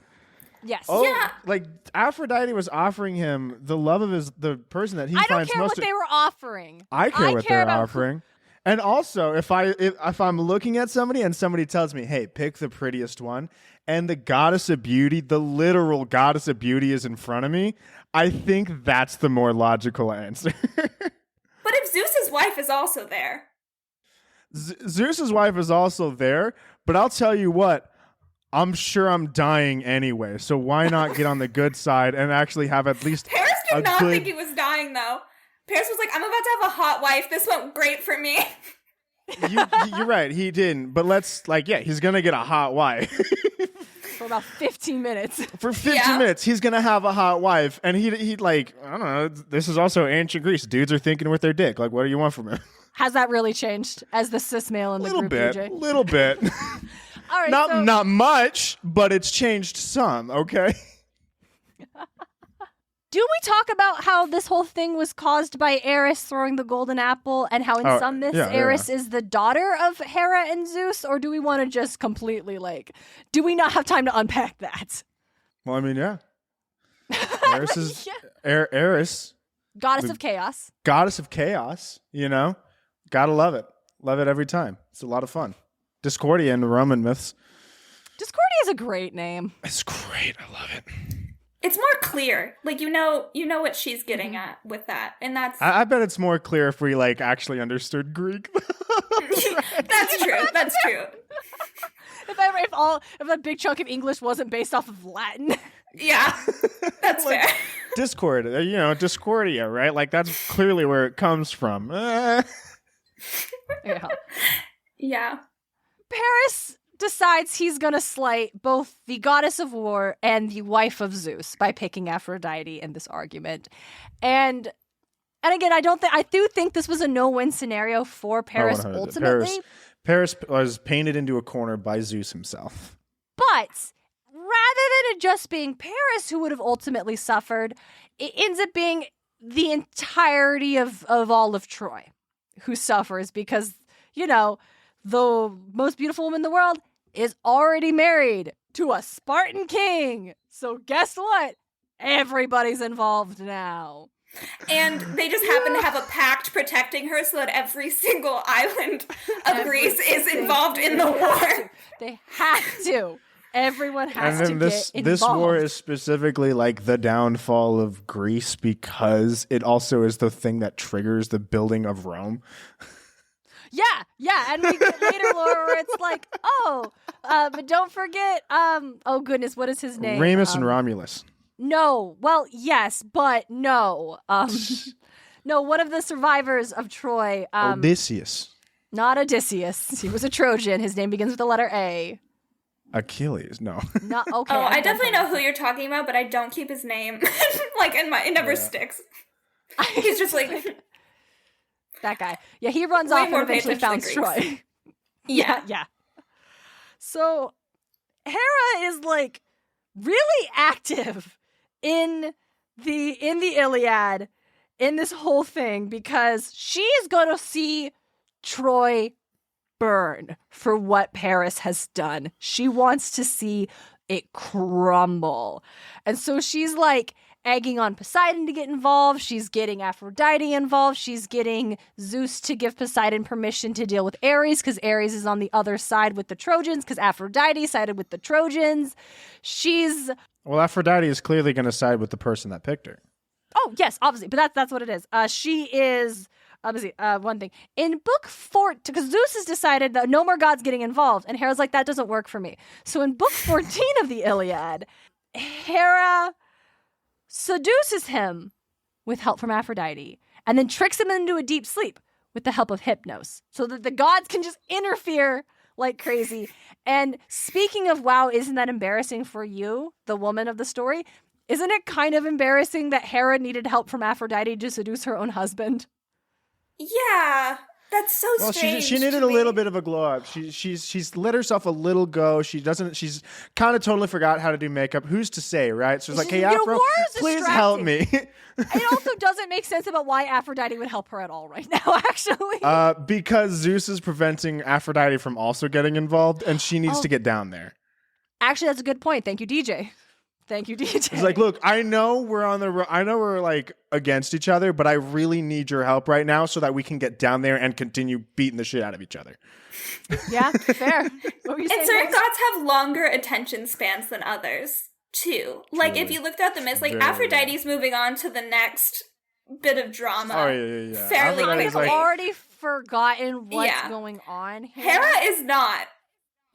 Yes. Oh, yeah. Like Aphrodite was offering him the love of the person that he finds most. I don't care what they were offering. I care what they're offering. And also, if I'm looking at somebody and somebody tells me, hey, pick the prettiest one, and the goddess of beauty, the literal goddess of beauty is in front of me, I think that's the more logical answer. But if Zeus's wife is also there. Zeus's wife is also there, but I'll tell you what, I'm sure I'm dying anyway, so why not get on the good side and actually have at least Paris did not think he was dying, though. Paris was like, I'm about to have a hot wife. This went great for me. You're right. He didn't. But he's going to get a hot wife. For about 15 minutes. For 15 minutes, he's going to have a hot wife. And he like, I don't know, this is also ancient Greece. Dudes are thinking with their dick. Like, what do you want from him? Has that really changed as the cis male in the group, AJ? Little bit. All right, not much, but it's changed some, okay? Do we talk about how this whole thing was caused by Eris throwing the golden apple and how in some myths Eris is the daughter of Hera and Zeus? Or do we want to just completely do we not have time to unpack that? Well, I mean, yeah. Eris is Eris. Goddess of chaos. Goddess of chaos, Gotta love it. Love it every time. It's a lot of fun. Discordia in the Roman myths. Discordia is a great name. It's great. I love it. It's more clear. Like, you know what she's getting at with that. And that's... I bet it's more clear if we, actually understood Greek. That's true. If a big chunk of English wasn't based off of Latin. Yeah, that's fair. Discord, Discordia, right? Like, that's clearly where it comes from. Yeah. Paris decides he's going to slight both the goddess of war and the wife of Zeus by picking Aphrodite in this argument. And again, I do think this was a no-win scenario for Paris ultimately. Paris was painted into a corner by Zeus himself. But rather than it just being Paris who would have ultimately suffered, it ends up being the entirety of all of Troy who suffers because, you know, the most beautiful woman in the world is already married to a Spartan king. So guess what? Everybody's involved now. And they just happen to have a pact protecting her so that every single island of Greece is involved in the war. They have to. Everyone has to get involved. This war is specifically like the downfall of Greece because it also is the thing that triggers the building of Rome. Yeah, and we get later lore where it's like, but don't forget, oh goodness, what is his name? Remus and Romulus. No, well, yes, but no. No, one of the survivors of Troy. Odysseus. Not Odysseus. He was a Trojan. His name begins with the letter A. Achilles, no. No, okay. Oh, I definitely know who you're talking about, but I don't keep his name. Like, it never sticks. He's just like... That guy. Yeah, he runs off and eventually founds Troy. Yeah. So, Hera is, like, really active in the Iliad, in this whole thing, because she is going to see Troy burn for what Paris has done. She wants to see it crumble. And so she's like egging on Poseidon to get involved. She's getting Aphrodite involved. She's getting Zeus to give Poseidon permission to deal with Ares because Ares is on the other side with the Trojans because Aphrodite sided with the Trojans. Well, Aphrodite is clearly going to side with the person that picked her. Oh, yes, obviously. But that's what it is. She is... Obviously, one thing. In book 4, because Zeus has decided that no more gods getting involved, and Hera's like, that doesn't work for me. So in book 14 of the Iliad, Hera seduces him with help from Aphrodite, and then tricks him into a deep sleep with the help of Hypnos, so that the gods can just interfere like crazy. And speaking of, wow, isn't that embarrassing for you, the woman of the story? Isn't it kind of embarrassing that Hera needed help from Aphrodite to seduce her own husband? Yeah, that's so strange. She needed a little bit of a glow up. She's let herself a little go. She's kind of totally forgot how to do makeup. Who's to say, right? So it's like, hey, Afro, please help me. It also doesn't make sense about why Aphrodite would help her at all right now, actually. Because Zeus is preventing Aphrodite from also getting involved, and she needs to get down there. Actually, that's a good point. Thank you, DJ. He's like, look, I know we're like against each other, but I really need your help right now so that we can get down there and continue beating the shit out of each other. Yeah, fair. What were you saying? And certain gods have longer attention spans than others, too. Like, if you looked at the myths, like, Aphrodite's moving on to the next bit of drama. Oh, yeah. Fairly quickly. I've already forgotten what's going on here. Hera is not.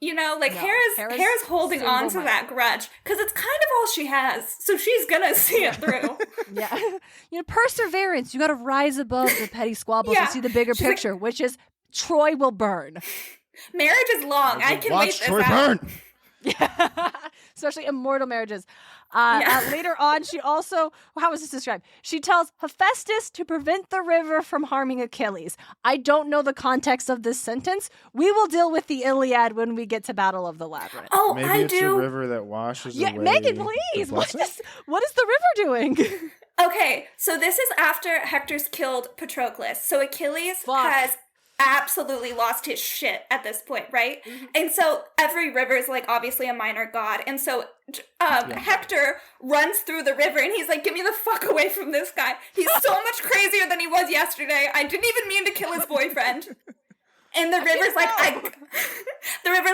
You know, like, no, Hera's holding on to that grudge because it's kind of all she has. So she's gonna see it through. Yeah. You know, perseverance. You gotta rise above the petty squabbles and see the bigger picture, which is Troy will burn. Marriage is long. I can wait this Troy out. Burn. Yeah. Especially immortal marriages. Later on, she also, how was this described? She tells Hephaestus to prevent the river from harming Achilles. I don't know the context of this sentence. We will deal with the Iliad when we get to Battle of the Labyrinth. Oh, maybe I it's do. a river that washes away. Megan, please. What is the river doing? Okay, so this is after Hector's killed Patroclus. So Achilles has absolutely lost his shit at this point, right? Mm-hmm. And so every river is like obviously a minor god, and so Hector runs through the river and he's like, get me the fuck away from this guy. He's so much crazier than he was yesterday. I didn't even mean to kill his boyfriend. And the river's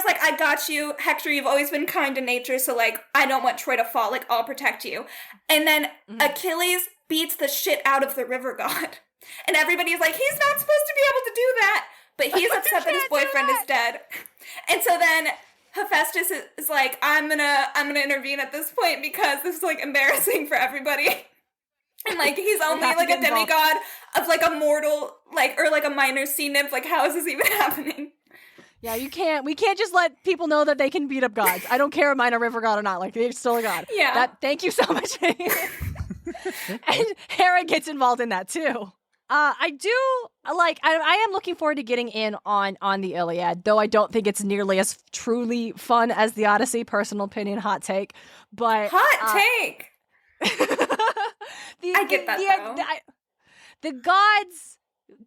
like, I got you, Hector. You've always been kind to nature, so like, I don't want Troy to fall. Like, I'll protect you. And then Achilles beats the shit out of the river god. And everybody's like, he's not supposed to be able to do that. But he's upset that his boyfriend is dead. And so then Hephaestus is like, I'm gonna intervene at this point because this is like embarrassing for everybody. And like, he's only like a demigod of like a mortal, like, or like a minor sea nymph. Like, how is this even happening? Yeah, we can't just let people know that they can beat up gods. I don't care if mine a river god or not. Like, they're still a god. Yeah. Thank you so much. And Hera gets involved in that too. I do like. I am looking forward to getting in on the Iliad, though I don't think it's nearly as truly fun as the Odyssey. Personal opinion, hot take. But take. I get that though. The gods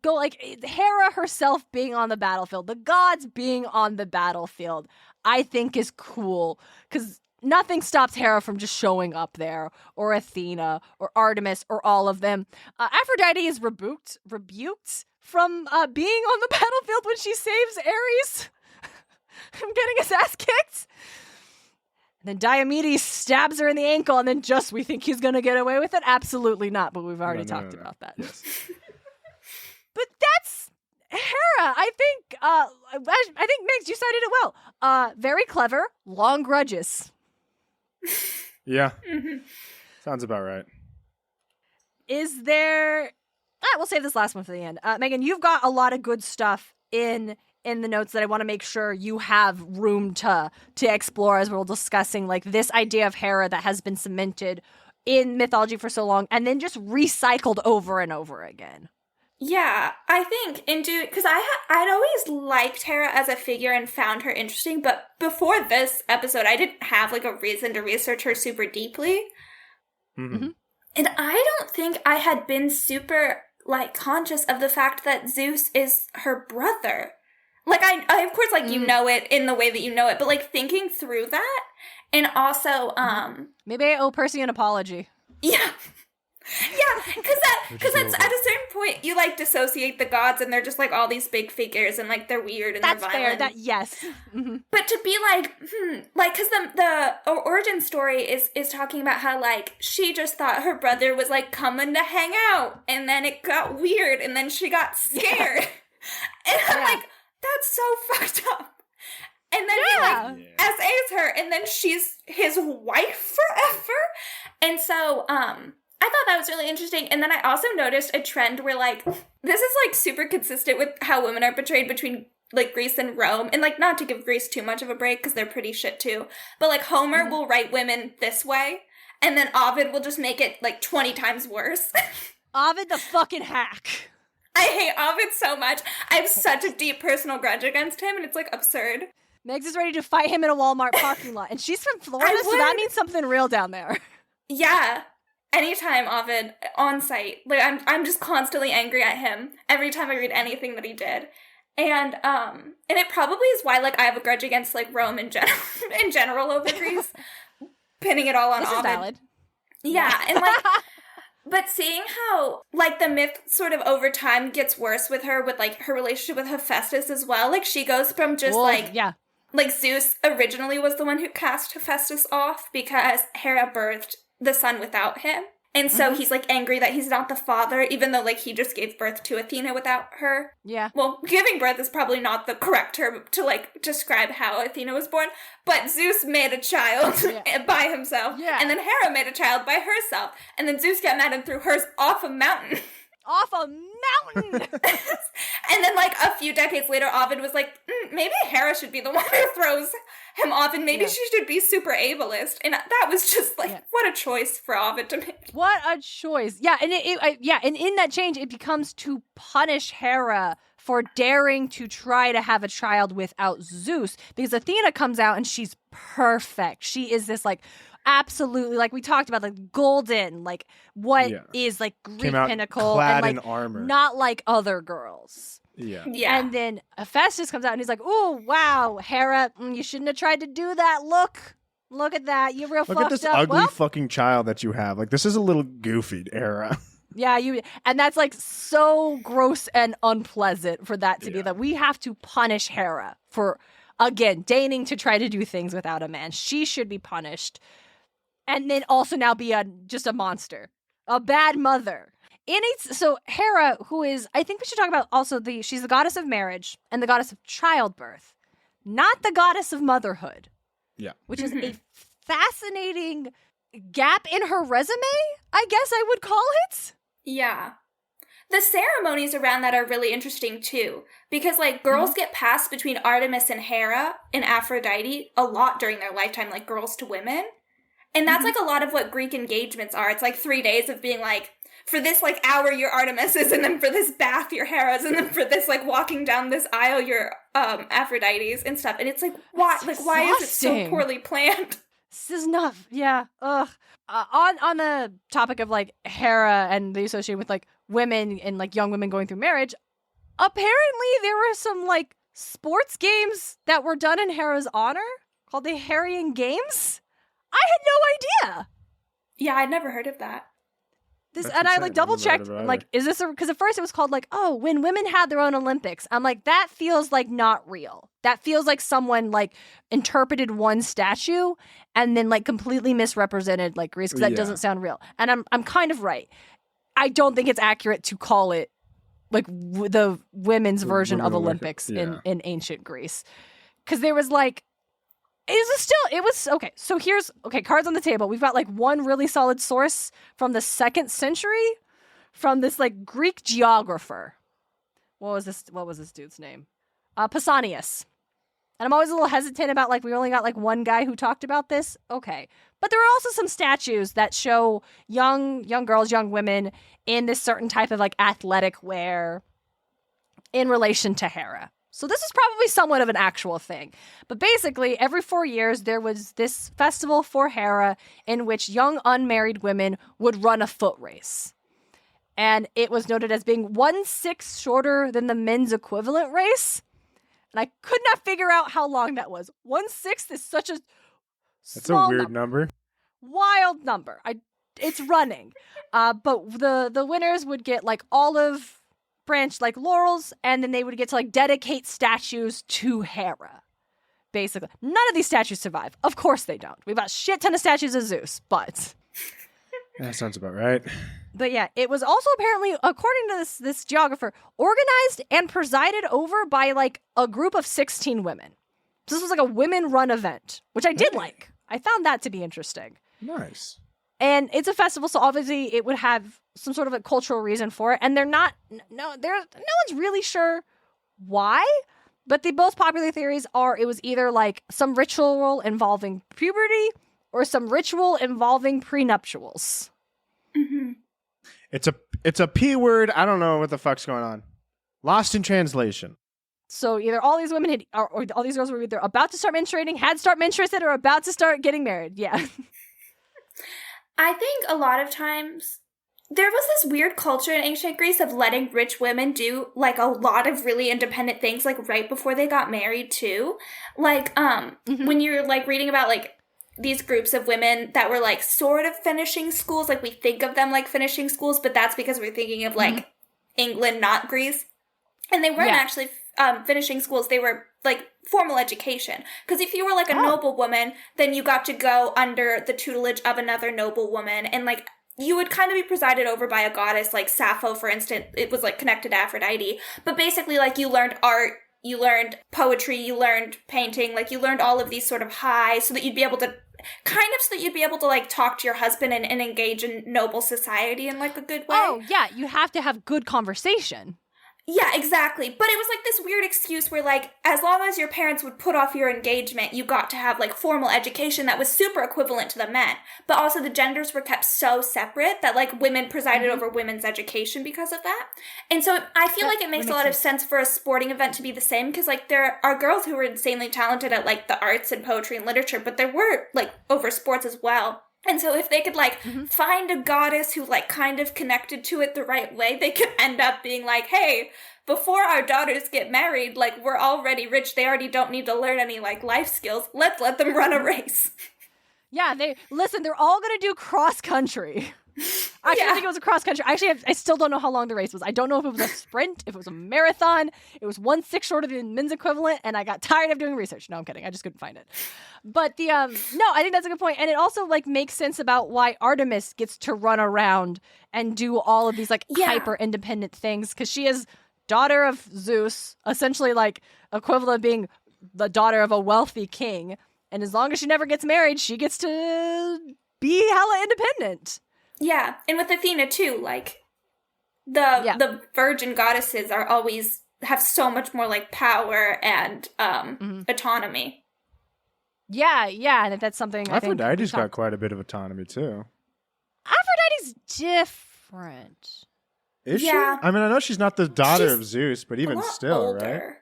go like Hera herself being on the battlefield. The gods being on the battlefield, I think is cool because nothing stops Hera from just showing up there, or Athena, or Artemis, or all of them. Aphrodite is rebuked from being on the battlefield when she saves Ares from getting his ass kicked. And then Diomedes stabs her in the ankle, and then we think he's going to get away with it? Absolutely not, but we've already talked about that. Yes. But that's Hera. I think Megs, you cited it well. Very clever, long grudges. Yeah. Sounds about right. Is there... we'll save this last one for the end. Megan, you've got a lot of good stuff in the notes that I want to make sure you have room to explore as we're discussing, like this idea of Hera that has been cemented in mythology for so long and then just recycled over and over again. Yeah, I think because I'd always liked Hera as a figure and found her interesting, but before this episode, I didn't have like a reason to research her super deeply. Mm-hmm. And I don't think I had been super like conscious of the fact that Zeus is her brother. Like I of course like you know it in the way that you know it, but like thinking through that, and also maybe I owe Percy an apology. Yeah. Yeah, because at a certain point you like dissociate the gods and they're just like all these big figures and like they're weird and that's they're violent. Fair. Yes. Mm-hmm. But to be like, because the origin story is talking about how like she just thought her brother was like coming to hang out, and then it got weird, and then she got scared, and I'm like, that's so fucked up. And then he like SAs her, and then she's his wife forever, and so I thought that was really interesting. And then I also noticed a trend where, like, this is, like, super consistent with how women are portrayed between, like, Greece and Rome. And, like, not to give Greece too much of a break, because they're pretty shit, too. But, like, Homer will write women this way, and then Ovid will just make it, like, 20 times worse. Ovid the fucking hack. I hate Ovid so much. I have such a deep personal grudge against him, and it's, like, absurd. Megs is ready to fight him in a Walmart parking lot. And she's from Florida, so that means something real down there. Yeah. Anytime Ovid on site, like I'm just constantly angry at him every time I read anything that he did, and it probably is why like I have a grudge against like Rome in general over Greece, pinning it all on Ovid. This is valid. Yeah, and like, but seeing how like the myth sort of over time gets worse with her, with like her relationship with Hephaestus as well. Like she goes from just like Zeus originally was the one who cast Hephaestus off because Hera birthed the son without him, and so he's like angry that he's not the father, even though like he just gave birth to Athena without her. Well, giving birth is probably not the correct term to like describe how Athena was born, but Zeus made a child by himself, and then Hera made a child by herself, and then Zeus got mad and threw hers off a mountain. And then like a few decades later, Ovid was like, maybe Hera should be the one who throws him off, and maybe she should be super ableist. And that was just like, what a choice for Ovid to make. What a choice. Yeah, and and in that change, it becomes to punish Hera for daring to try to have a child without Zeus, because Athena comes out and she's perfect. She is this like absolutely, like we talked about, like golden, like what is like Greek pinnacle, clad and like in armor, not like other girls. Yeah. And then Hephaestus comes out and he's like, "Oh wow, Hera, you shouldn't have tried to do that. Look at that. You real fucked up. Look at this ugly fucking child that you have. Like this is a little goofy, Hera." Yeah, and that's like so gross and unpleasant for that to be that we have to punish Hera for again deigning to try to do things without a man. She should be punished. And then also now be just a monster. A bad mother. So Hera, who is, I think we should talk about also she's the goddess of marriage and the goddess of childbirth, not the goddess of motherhood. Yeah. Which is a fascinating gap in her resume, I guess I would call it. Yeah. The ceremonies around that are really interesting too, because like girls get passed between Artemis and Hera and Aphrodite a lot during their lifetime, like girls to women. And that's like a lot of what Greek engagements are. It's like 3 days of being like, for this like hour you're Artemis's, and then for this bath you're Hera's, and then for this like walking down this aisle you're Aphrodite's and stuff. And it's like, why? Like, why is it so poorly planned? This is not. Yeah. Ugh. On the topic of like Hera and the association with like women and like young women going through marriage, apparently there were some like sports games that were done in Hera's honor called the Heraean Games. I had no idea. Yeah, I'd never heard of that. I like double checked. I'm like, is this because at first it was called like, oh, when women had their own Olympics. I'm like, that feels like not real. That feels like someone like interpreted one statue and then like completely misrepresented like Greece, because that doesn't sound real. And I'm kind of right. I don't think it's accurate to call it like the women's version of Olympics in ancient Greece, because there was like. It was okay. So cards on the table. We've got like one really solid source from the 2nd century from this like Greek geographer. What was this dude's name? Pausanias. And I'm always a little hesitant about like, we only got like one guy who talked about this. Okay. But there are also some statues that show young girls, young women in this certain type of like athletic wear in relation to Hera. So this is probably somewhat of an actual thing. But basically, every 4 years, there was this festival for Hera in which young unmarried women would run a foot race. And it was noted as being 1/6 shorter than the men's equivalent race. And I could not figure out how long that was. 1/6 is such a small weird number. Wild number. It's running. But the winners would get like olive branch like laurels, and then they would get to like dedicate statues to Hera. Basically, none of these statues survive. Of course they don't. We've got a shit ton of statues of Zeus, but that sounds about right. But yeah, it was also apparently, according to this geographer, organized and presided over by like a group of 16 women. So this was like a women-run event, which I did like. I found that to be interesting. Nice. And it's a festival, so obviously it would have some sort of a cultural reason for it. And no one's really sure why, but the most popular theories are it was either like some ritual involving puberty or some ritual involving prenuptials. Mm-hmm. It's a P word. I don't know what the fuck's going on. Lost in translation. So either all these women or all these girls were either about to start menstruating, had start menstruated, or about to start getting married. Yeah. I think a lot of times there was this weird culture in ancient Greece of letting rich women do like a lot of really independent things like right before they got married too. Like when you're like reading about like these groups of women that were like sort of finishing schools, like we think of them like finishing schools, but that's because we're thinking of like England, not Greece. And they weren't actually finishing schools. They were like formal education. Because if you were like a noble woman, then you got to go under the tutelage of another noble woman. And like you would kind of be presided over by a goddess, like Sappho, for instance. It was like connected to Aphrodite. But basically like you learned art, you learned poetry, you learned painting, like you learned all of these sort of high so that you'd be able to like talk to your husband and engage in noble society in like a good way. Oh yeah, you have to have good conversation. Yeah, exactly. But it was like this weird excuse where like as long as your parents would put off your engagement, you got to have like formal education that was super equivalent to the men. But also the genders were kept so separate that like women presided over women's education because of that. And so I feel like it makes a lot of sense for a sporting event to be the same, because like there are girls who were insanely talented at like the arts and poetry and literature, but there were like over sports as well. And so if they could, like, find a goddess who, like, kind of connected to it the right way, they could end up being like, hey, before our daughters get married, like, we're already rich. They already don't need to learn any, like, life skills. Let's let them run a race. Yeah, they're all going to do cross-country. I think it was a cross-country. Actually, I still don't know how long the race was. I don't know if it was a sprint, if it was a marathon. It was 1/6 shorter than men's equivalent, and I got tired of doing research. No, I'm kidding. I just couldn't find it. But no, I think that's a good point. And it also, like, makes sense about why Artemis gets to run around and do all of these, like, hyper-independent things, because she is daughter of Zeus, essentially, like, equivalent of being the daughter of a wealthy king. And as long as she never gets married, she gets to be hella independent. Yeah, and with Athena too, like the virgin goddesses are always have so much more like power and autonomy. Yeah, and if that's something Aphrodite's got quite a bit of autonomy too. Aphrodite's different. Is Yeah. she? I mean, I know she's not the daughter She's of Zeus, but a even lot still, right? older.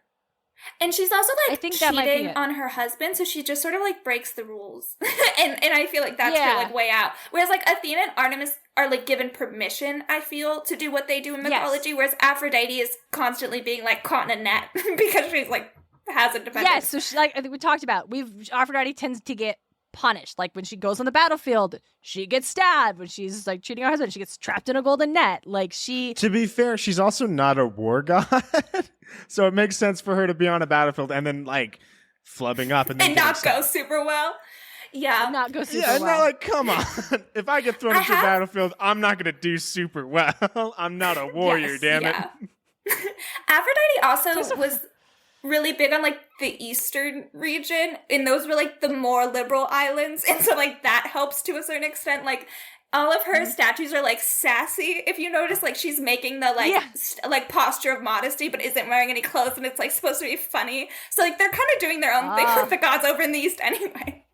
And she's also I like think that might be cheating it. on her husband, so she just sort of like breaks the rules. and I feel like that's her Yeah. like way out. Whereas like Athena and Artemis are like given permission, I feel, to do what they do in mythology, whereas Aphrodite is constantly being like caught in a net because she's like has independence. Yes, so she, like I think we talked about, Aphrodite tends to get punished. Like when she goes on the battlefield, she gets stabbed. When she's like cheating on her husband, she gets trapped in a golden net. Like she. To be fair, she's also not a war god, so it makes sense for her to be on a battlefield and then like flubbing up and then and getting not go stabbed. super well. Yeah. Not go super Yeah, it's well. not like, come on. If I get thrown I into a have- battlefield, I'm not going to do super well. I'm not a warrior, Yes, damn it. yeah. Aphrodite also was really big on like the eastern region, and those were like the more liberal islands, and so like that helps to a certain extent. Like all of her statues are like sassy. If you notice, like she's making the like like posture of modesty, but isn't wearing any clothes, and it's like supposed to be funny. So like they're kind of doing their own thing with the gods over in the east anyway.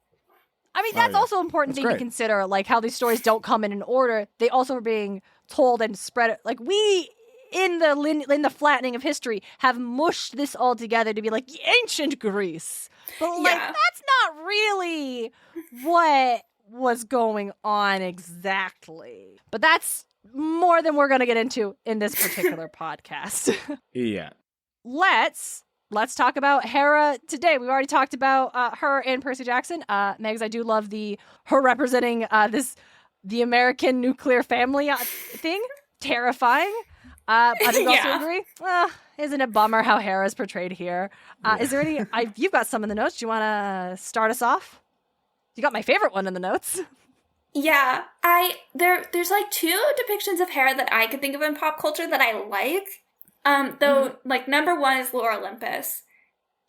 I mean, that's also an important thing to great. consider, like how these stories don't come in an order. They also are being told and spread. Like we, in the flattening of history, have mushed this all together to be like ancient Greece. But like that's not really what was going on exactly. But that's more than we're going to get into in this particular podcast. Yeah. Let's talk about Hera today. We've already talked about her and Percy Jackson. Megs, I do love her representing the American nuclear family thing. Terrifying. I think also agree. Isn't it bummer how Hera's portrayed here? Is there any? You've got some in the notes. Do you want to start us off? You got my favorite one in the notes. Yeah, there's like two depictions of Hera that I could think of in pop culture that I like. Though, like, number one is Lore Olympus.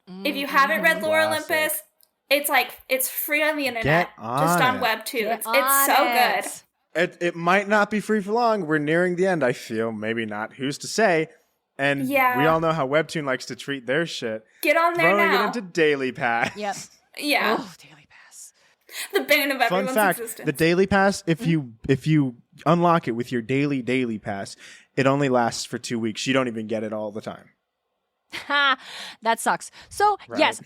If you haven't read Lore Olympus, it's free on the internet. Just on Webtoon. It's so good. It might not be free for long. We're nearing the end, I feel. Maybe not. Who's to say? And we all know how Webtoon likes to treat their shit. Get on there Throwing now. it into Daily Pass. Yep. Yeah. Oh, Daily Pass. The bane of everyone's Fun fact, existence. the Daily Pass, if you unlock it with your Daily Pass, it only lasts for 2 weeks. You don't even get it all the time. Ha! That sucks. So, yes,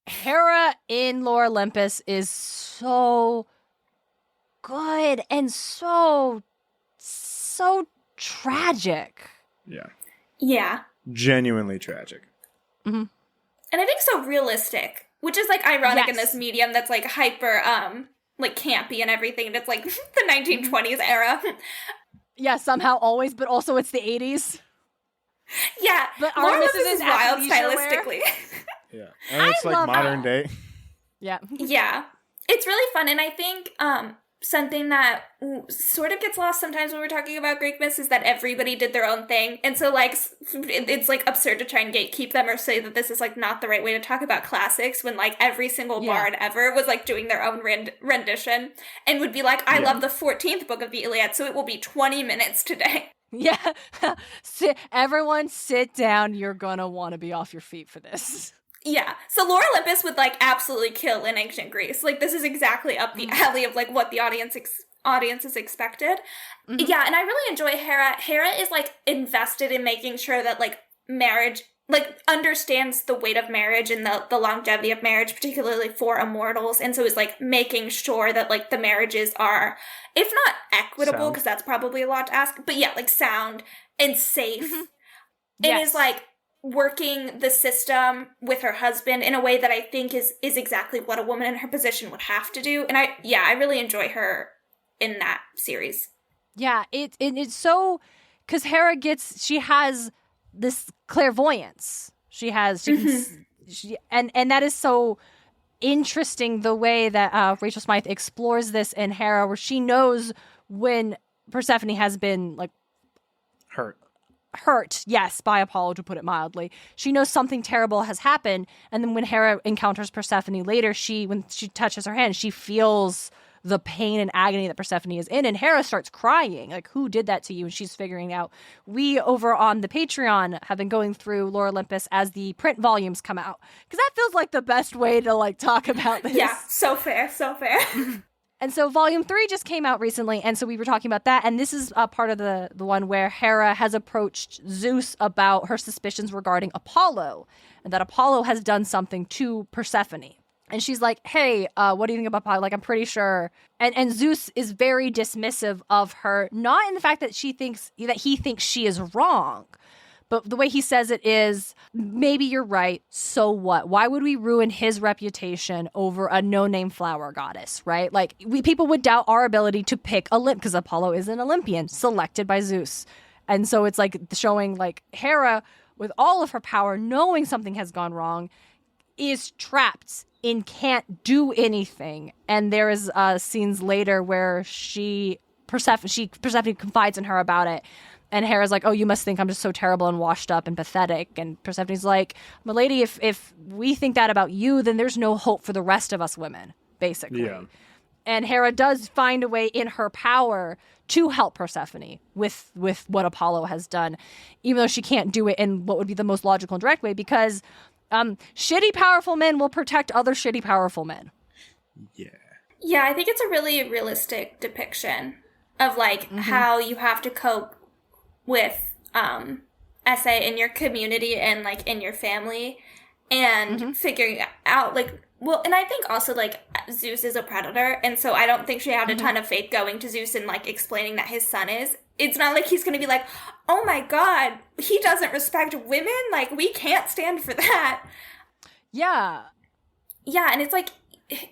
Hera in Lore Olympus is so good and so tragic. Yeah. Yeah. Genuinely tragic. Mm-hmm. And I think so realistic, which is like ironic in this medium that's like hyper like campy and everything, and it's like the 1920s era. Yeah, somehow always, but also it's the 80s. Yeah, but Lore Olympus is is wild athleisure stylistically. Yeah. And it's like modern day. Yeah. Yeah. It's really fun, and I think something that sort of gets lost sometimes when we're talking about Greek myths is that everybody did their own thing, and so like it's like absurd to try and gatekeep them or say that this is like not the right way to talk about classics when like every single bard ever was like doing their own rendition and would be like, I love the 14th book of the Iliad, so it will be 20 minutes today. Yeah. Everyone sit down. You're gonna want to be off your feet for this. Yeah. So Lore Olympus would like absolutely kill in ancient Greece. Like this is exactly up the alley of like what the audience is expected. Mm-hmm. Yeah, and I really enjoy Hera. Hera is like invested in making sure that like marriage, like understands the weight of marriage and the longevity of marriage, particularly for immortals. And so is like making sure that like the marriages are, if not equitable, because that's probably a lot to ask, but yeah, like sound and safe. Mm-hmm. And is like working the system with her husband in a way that I think is exactly what a woman in her position would have to do. And I really enjoy her in that series. Yeah, it's so, because Hera she has this clairvoyance. And that is so interesting, the way that Rachel Smythe explores this in Hera, where she knows when Persephone has been like hurt, yes, by Apollo, to put it mildly. She knows something terrible has happened, and then when Hera encounters Persephone later, when she touches her hand, she feels the pain and agony that Persephone is in, and Hera starts crying, like, who did that to you? And she's figuring out. We, over on the Patreon, have been going through Lore Olympus as the print volumes come out, because that feels like the best way to, like, talk about this. Yeah, so fair. And so volume 3 just came out recently, and so we were talking about that, and this is part of the one where Hera has approached Zeus about her suspicions regarding Apollo, and that Apollo has done something to Persephone. And she's like, hey, what do you think about Apollo? Like, I'm pretty sure. And Zeus is very dismissive of her, not in the fact that he thinks she is wrong, but the way he says it is, maybe you're right, so what? Why would we ruin his reputation over a no-name flower goddess, right? Like, people would doubt our ability to pick Olympus, because Apollo is an Olympian, selected by Zeus. And so it's like showing like Hera, with all of her power, knowing something has gone wrong, is trapped and can't do anything. And there is scenes later where Persephone confides in her about it. And Hera's like, oh, you must think I'm just so terrible and washed up and pathetic. And Persephone's like, my lady, if we think that about you, then there's no hope for the rest of us women, basically. Yeah. And Hera does find a way in her power to help Persephone with what Apollo has done, even though she can't do it in what would be the most logical and direct way, because shitty powerful men will protect other shitty powerful men. Yeah. Yeah, I think it's a really realistic depiction of like how you have to cope with essay in your community and like in your family, and figuring out like, well, and I think also like Zeus is a predator, and so I don't think she had a ton of faith going to Zeus and like explaining that his son is. It's not like he's going to be like, oh my god, he doesn't respect women, like we can't stand for that. Yeah, and it's like,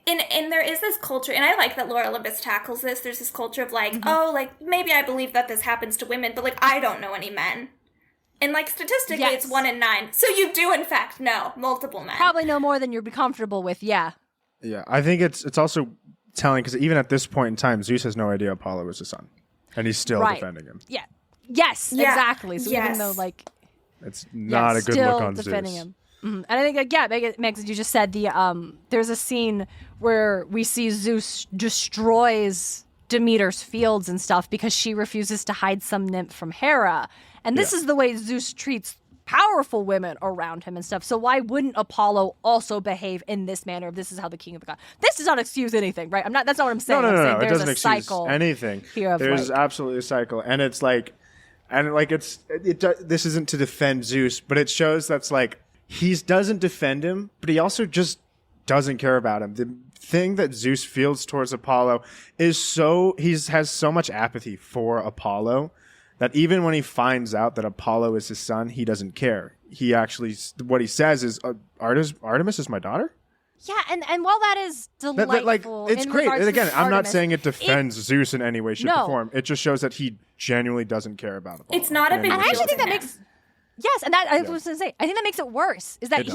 and there is this culture, and I like that Laura Olympus tackles this. There's this culture of like, oh, like maybe I believe that this happens to women, but like I don't know any men. And like statistically, it's 1 in 9. So you do in fact know multiple men. Probably no more than you'd be comfortable with. Yeah. Yeah, I think it's also telling, because even at this point in time, Zeus has no idea Apollo is his son, and he's still defending him. Yeah. Yes. Yeah. Exactly. So even though like, it's not a good look on defending Zeus. Him. And I think, Megan, you just said there's a scene where we see Zeus destroys Demeter's fields and stuff because she refuses to hide some nymph from Hera. And this is the way Zeus treats powerful women around him and stuff. So why wouldn't Apollo also behave in this manner? This is how the king of the gods. This does not excuse anything, right? That's not what I'm saying. No. There's It doesn't a excuse cycle anything. Here There's absolutely a cycle, and it's like, this isn't to defend Zeus, but it shows that's like, he doesn't defend him, but he also just doesn't care about him. The thing that Zeus feels towards Apollo is has so much apathy for Apollo that even when he finds out that Apollo is his son, he doesn't care. He actually, what he says is, Artemis is my daughter? Yeah, and while that is delightful, it's great. And again, I'm not saying it defends Zeus in any way, shape, or form. It just shows that he genuinely doesn't care about Apollo. It's not a big deal. And I actually think that makes... Yes, and that I was going to say, I think that makes it worse, is that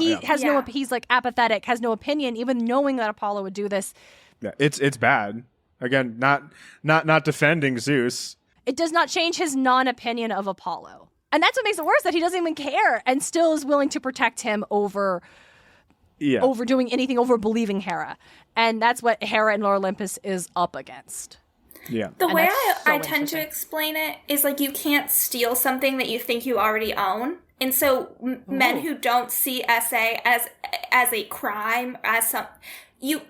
he's like apathetic, has no opinion, even knowing that Apollo would do this. Yeah, it's bad. Again, not defending Zeus. It does not change his non-opinion of Apollo. And that's what makes it worse, that he doesn't even care and still is willing to protect him over doing anything, over believing Hera. And that's what Hera and Laura Olympus is up against. Yeah. The way I tend to explain it is like, you can't steal something that you think you already own. And so men who don't see essay as a crime, as you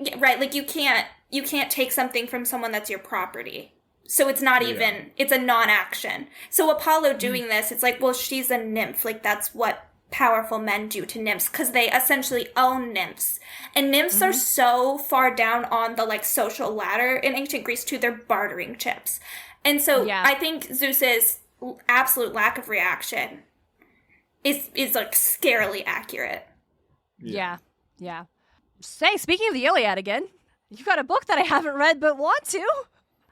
can't take something from someone that's your property. So it's not even, it's a non-action. So Apollo doing this, it's like, well, she's a nymph. Like, that's what powerful men do to nymphs, because they essentially own nymphs. And nymphs are so far down on the like social ladder in ancient Greece too, they're bartering chips. And so I think Zeus's absolute lack of reaction is like scarily accurate. Yeah. Say, speaking of the Iliad again, you've got a book that I haven't read but want to.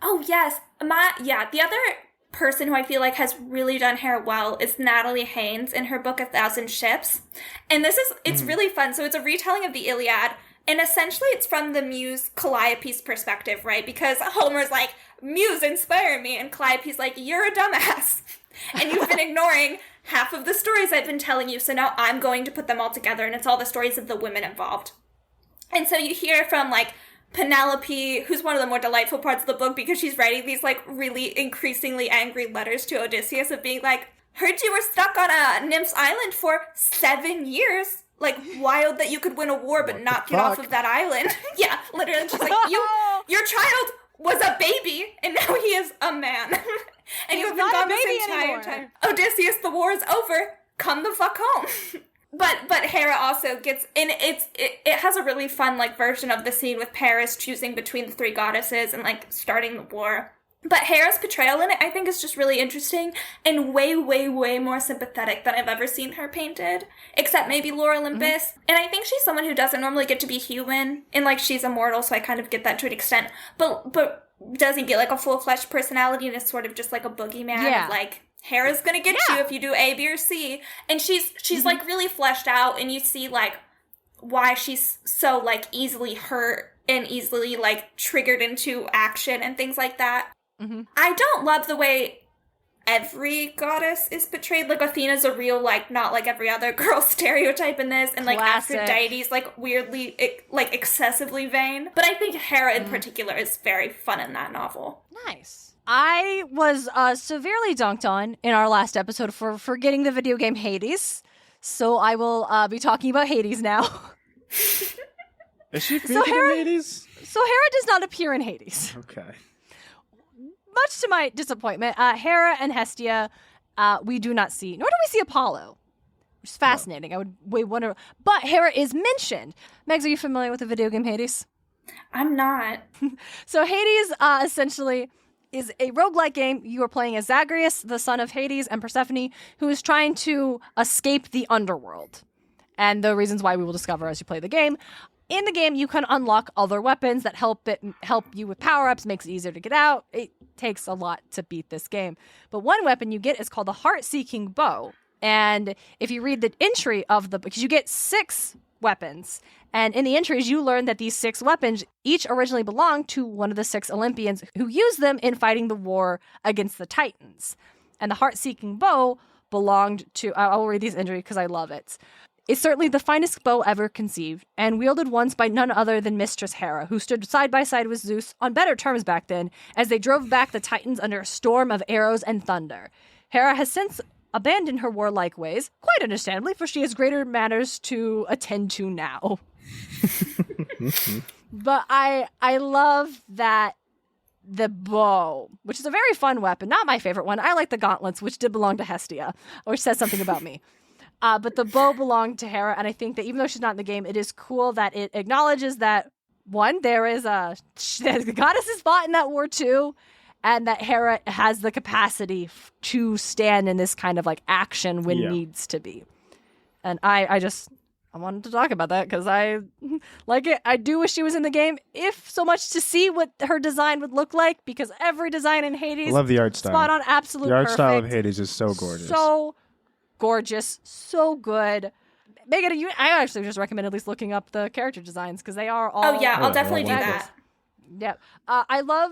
Oh yes. The other person who I feel like has really done Hera well is Natalie Haynes in her book 1,000 Ships. And it's really fun. So it's a retelling of the Iliad, and essentially it's from the muse Calliope's perspective, right? Because Homer's like, muse, inspire me, and Calliope's like, you're a dumbass. And you've been ignoring half of the stories I've been telling you, so now I'm going to put them all together, and it's all the stories of the women involved. And so you hear from like Penelope, who's one of the more delightful parts of the book, because she's writing these like really increasingly angry letters to Odysseus of being like, heard you were stuck on a nymph's island for 7 years. Like, wild that you could win a war but not get off of that island. Yeah, literally. She's like, your child was a baby, and now he is a man. And you have been gone this entire time. Odysseus, the war is over. Come the fuck home. But Hera also gets, and it has a really fun, like, version of the scene with Paris choosing between the three goddesses and, like, starting the war. But Hera's portrayal in it, I think, is just really interesting and way, way, way more sympathetic than I've ever seen her painted. Except maybe Lore Olympus. Mm-hmm. And I think she's someone who doesn't normally get to be human. And, like, she's immortal, so I kind of get that to an extent. But doesn't get, like, a full-fledged personality, and is sort of just, like, a boogeyman of, like, Hera's gonna get you if you do A, B, or C. And she's like, really fleshed out, and you see, like, why she's so, like, easily hurt and easily, like, triggered into action and things like that. Mm-hmm. I don't love the way every goddess is portrayed. Like, Athena's a real, like, not like every other girl stereotype in this. And, like, Aphrodite's, like, weirdly, like, excessively vain. But I think Hera in particular is very fun in that novel. Nice. I was severely dunked on in our last episode for forgetting the video game Hades. So I will be talking about Hades now. Is she featured in Hades? So Hera does not appear in Hades. Okay. Much to my disappointment, Hera and Hestia, we do not see, nor do we see Apollo, which is fascinating. No. We wonder, but Hera is mentioned. Megs, are you familiar with the video game Hades? I'm not. So Hades, essentially, is a roguelike game. You are playing as Zagreus, the son of Hades and Persephone, who is trying to escape the underworld. And the reasons why we will discover as you play the game. In the game, you can unlock other weapons that help you with power-ups, makes it easier to get out. It takes a lot to beat this game. But one weapon you get is called the Heart-Seeking Bow. And if you read the entry of because you get 6 weapons. And in the entries, you learn that these 6 weapons each originally belonged to one of the 6 Olympians who used them in fighting the war against the Titans. And the Heart-Seeking Bow belonged to, I will read these entries because I love it. It's certainly the finest bow ever conceived, and wielded once by none other than Mistress Hera, who stood side by side with Zeus on better terms back then, as they drove back the Titans under a storm of arrows and thunder. Hera has since abandoned her warlike ways, quite understandably, for she has greater matters to attend to now. But I love that the bow, which is a very fun weapon, not my favorite one. I like the gauntlets, which did belong to Hestia, which says something about me. But the bow belonged to Hera, and I think that even though she's not in the game, it is cool that it acknowledges that, one, the goddesses fought in that war too, and that Hera has the capacity to stand in this kind of, like, action when needs to be. And I wanted to talk about that because I like it. I do wish she was in the game, if so much to see what her design would look like, because every design in Hades, I love the art style. Spot on, absolute perfect. The art style of Hades is so gorgeous. So gorgeous, so good. Megan, I actually just recommend at least looking up the character designs because they are all. Oh yeah, I'll definitely do that. Yeah, I love.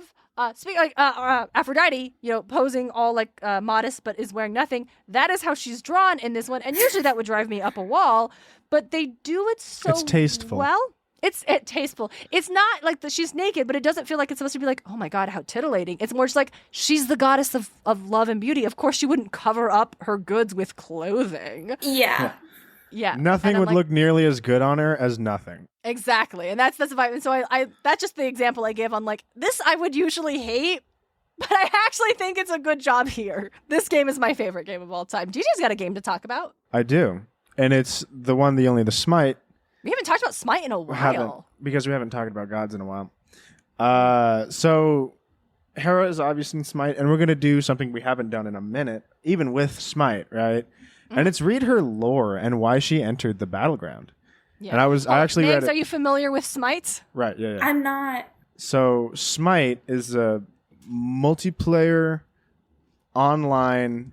Speaking like Aphrodite, posing all like modest but is wearing nothing. That is how she's drawn in this one, and usually that would drive me up a wall. But they do it so it's tasteful. Well. It's tasteful. It's not like she's naked, but it doesn't feel like it's supposed to be like, oh my God, how titillating. It's more just like, she's the goddess of love and beauty. Of course, she wouldn't cover up her goods with clothing. Yeah. Yeah. Nothing would look nearly as good on her as nothing. Exactly. And that's the vibe. And so I that's just the example I give on, like, this I would usually hate, but I actually think it's a good job here. This game is my favorite game of all time. DJ's got a game to talk about. I do. And it's the one, the only, the SMITE. We haven't talked about SMITE in a while. Because we haven't talked about gods in a while. So Hera is obviously in SMITE, and we're going to do something we haven't done in a minute, even with SMITE, right? Mm-hmm. And it's read her lore and why she entered the battleground. Yeah. And I actually read it. Are you familiar with SMITE? Right, yeah. I'm not. So SMITE is a multiplayer online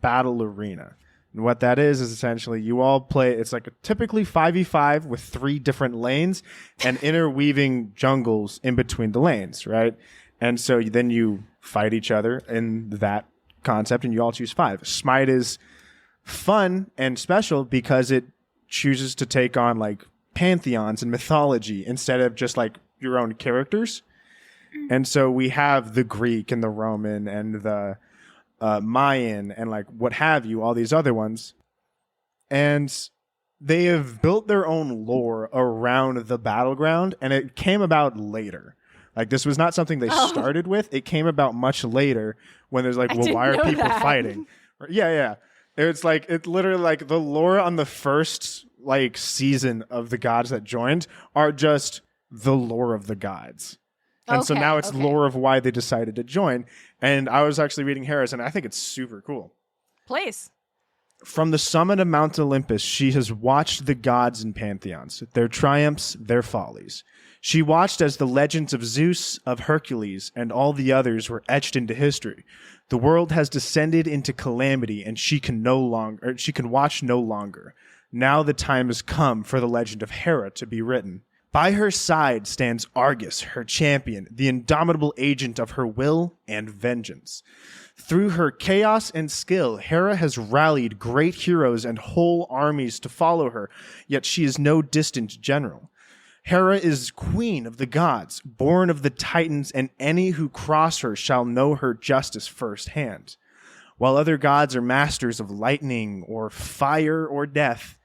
battle arena. And what that is essentially you all play, it's like a typically 5v5 with 3 different lanes and interweaving jungles in between the lanes, right? And so then you fight each other in that concept and you all choose 5. SMITE is fun and special because it chooses to take on like pantheons and mythology instead of just like your own characters. And so we have the Greek and the Roman and the Mayan and like what have you, all these other ones. And they have built their own lore around the battleground, and it came about later. Like, this was not something they started with. It came about much later when there's like, well, why are people fighting? Yeah. It's like, it's literally like the lore on the first like season of the gods that joined are just the lore of the gods. And so now it's lore of why they decided to join. And I was actually reading Hera's, and I think it's super cool. Please. From the summit of Mount Olympus, she has watched the gods and pantheons, their triumphs, their follies. She watched as the legends of Zeus, of Hercules, and all the others were etched into history. The world has descended into calamity, and she can watch no longer. Now the time has come for the legend of Hera to be written. By her side stands Argus, her champion, the indomitable agent of her will and vengeance. Through her chaos and skill, Hera has rallied great heroes and whole armies to follow her, yet she is no distant general. Hera is queen of the gods, born of the Titans, and any who cross her shall know her justice firsthand. While other gods are masters of lightning or fire or death,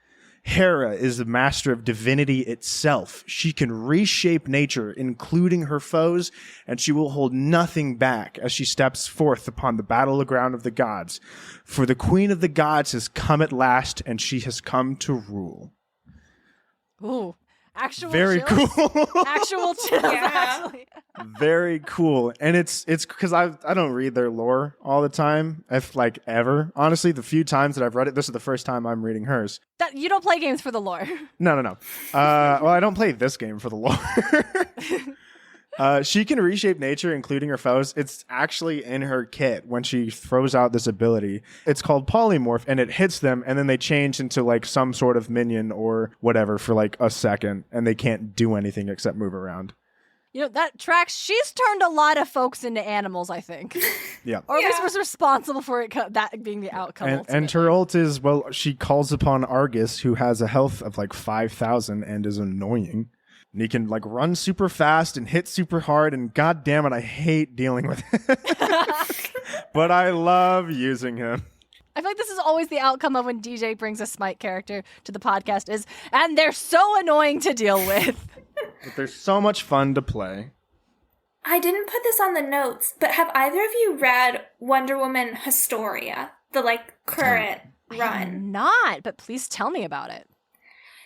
Hera is the master of divinity itself. She can reshape nature, including her foes, and she will hold nothing back as she steps forth upon the battleground of the gods. For the queen of the gods has come at last, and she has come to rule. Ooh. Actual Very chills. cool. Actual chills, actually. Very cool. And it's because I don't read their lore all the time, if like ever. Honestly, the few times that I've read it, this is the first time I'm reading hers. That you don't play games for the lore. No. Well, I don't play this game for the lore. She can reshape nature, including her foes. It's actually in her kit when she throws out this ability. It's called polymorph, and it hits them, and then they change into like some sort of minion or whatever for like a second, and they can't do anything except move around. You know, that tracks. She's turned a lot of folks into animals, I think. Yeah. Or at least was responsible for it that being the outcome. And her ult is, well, she calls upon Argus, who has a health of like 5,000 and is annoying. And he can like run super fast and hit super hard, and god damn it, I hate dealing with him. But I love using him. I feel like this is always the outcome of when DJ brings a Smite character to the podcast and they're so annoying to deal with. But they're so much fun to play. I didn't put this on the notes, but have either of you read Wonder Woman Historia, the like current run? I have not, but please tell me about it.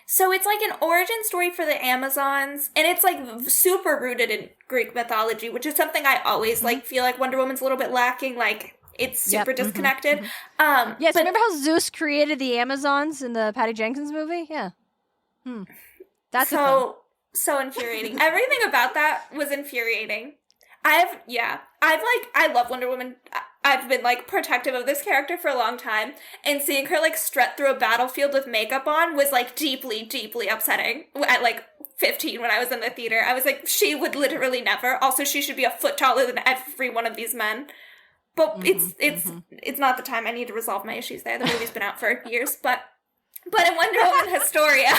So it's like an origin story for the Amazons, and it's like super rooted in Greek mythology, which is something I always like feel like Wonder Woman's a little bit lacking. Like it's super disconnected. Yes, but remember how Zeus created the Amazons in the Patty Jenkins movie? Yeah. That's so infuriating. Everything about that was infuriating. I love Wonder Woman. I've been like protective of this character for a long time, and seeing her like strut through a battlefield with makeup on was like deeply, deeply upsetting. At like 15 when I was in the theater, I was like, she would literally never. Also, she should be a foot taller than every one of these men. But it's not the time. I need to resolve my issues there. The movie's been out for years, but in Wonder Woman Historia,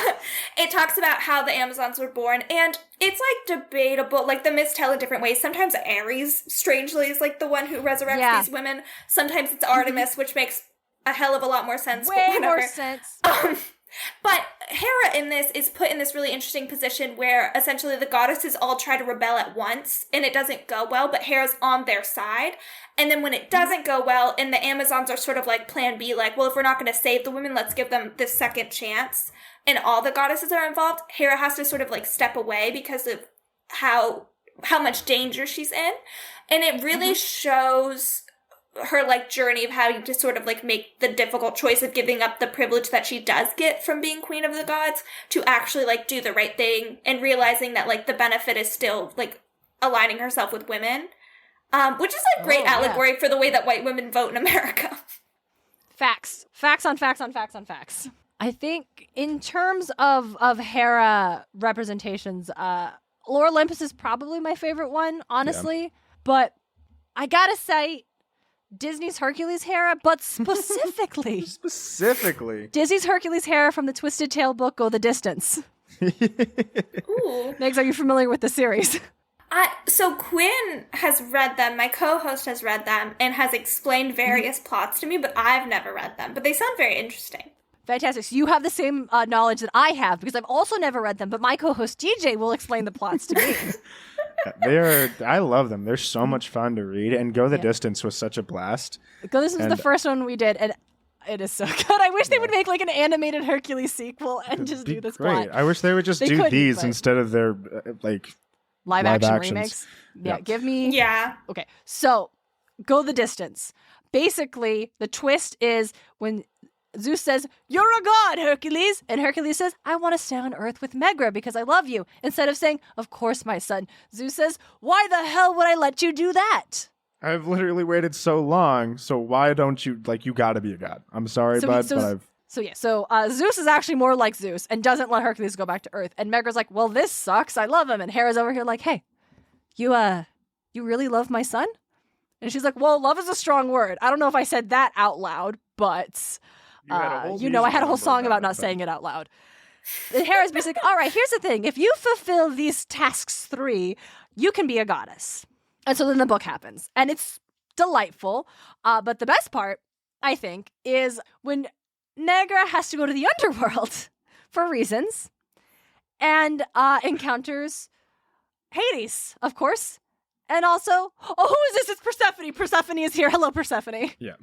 it talks about how the Amazons were born, and it's, like, debatable. Like, the myths tell in different ways. Sometimes Ares, strangely, is, like, the one who resurrects these women. Sometimes it's Artemis, which makes a hell of a lot more sense. Way more sense. But Hera in this is put in this really interesting position where essentially the goddesses all try to rebel at once, and it doesn't go well, but Hera's on their side. And then when it doesn't go well, and the Amazons are sort of like plan B, like, well, if we're not going to save the women, let's give them this second chance. And all the goddesses are involved. Hera has to sort of like step away because of how much danger she's in. And it really shows her like journey of having to sort of like make the difficult choice of giving up the privilege that she does get from being queen of the gods to actually like do the right thing, and realizing that like the benefit is still like aligning herself with women, which is like great allegory for the way that white women vote in America. Facts on facts on facts on facts. I think in terms of Hera representations, Lore Olympus is probably my favorite one, honestly, but I gotta say Disney's Hercules Hera, but specifically Disney's Hercules Hera from the Twisted Tale book Go the Distance. Ooh. Megs, are you familiar with the series? So Quinn has read them, my co-host has read them, and has explained various plots to me, but I've never read them. But they sound very interesting. Fantastic. So you have the same knowledge that I have, because I've also never read them, but my co-host DJ will explain the plots to me. I love them. They're so much fun to read, and Go the Distance was such a blast. This was the first one we did, and it is so good. I wish they would make like an animated Hercules sequel and just do this plot. I wish they would just do these instead of their like live action actions. remakes. Yeah, give me. Yeah. Okay, so Go the Distance. Basically, the twist is when Zeus says, "You're a god, Hercules," and Hercules says, "I want to stay on Earth with Megra because I love you." Instead of saying, "Of course, my son," Zeus says, "Why the hell would I let you do that?" I've literally waited so long, so why don't you, you gotta be a god. I'm sorry, bud, but I've... So Zeus is actually more like Zeus and doesn't let Hercules go back to Earth. And Megra's like, well, this sucks. I love him. And Hera's over here like, hey, you really love my son? And she's like, well, love is a strong word. I don't know if I said that out loud, but, I had a whole song about not saying it out loud. And Hera's basically like, all right, here's the thing. If you fulfill these tasks 3, you can be a goddess. And so then the book happens, and it's delightful. But the best part, I think, is when Megra has to go to the underworld for reasons and encounters Hades, of course. And also, who is this? It's Persephone. Persephone is here. Hello, Persephone. Yeah.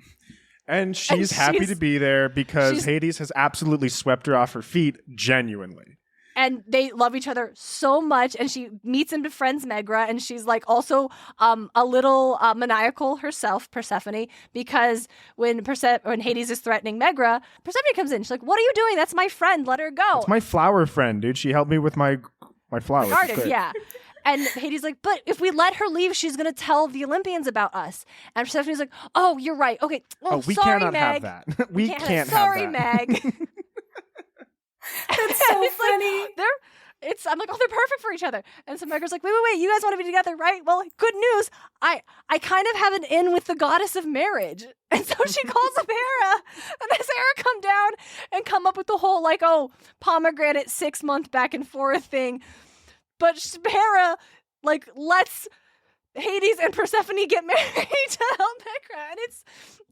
And she's happy to be there because Hades has absolutely swept her off her feet, genuinely. And they love each other so much, and she meets and befriends Megra, and she's like also a little maniacal herself, Persephone, because when Hades is threatening Megra, Persephone comes in. She's like, "What are you doing? That's my friend. Let her go." It's my flower friend, dude. She helped me with my flowers. Garden, yeah. And Hades like, but if we let her leave, she's going to tell the Olympians about us. And Persephone's like, oh, you're right. Okay. Oh, we sorry, cannot Meg. have that. We can't have that. Sorry, Meg. That's so funny. Like, I'm like, oh, they're perfect for each other. And so Megra's like, wait, you guys want to be together, right? Well, good news. I kind of have an in with the goddess of marriage. And so she calls up Hera, and has Hera come down and come up with the whole, pomegranate 6-month back and forth thing. But Hera, lets Hades and Persephone get married to help Megra. And it's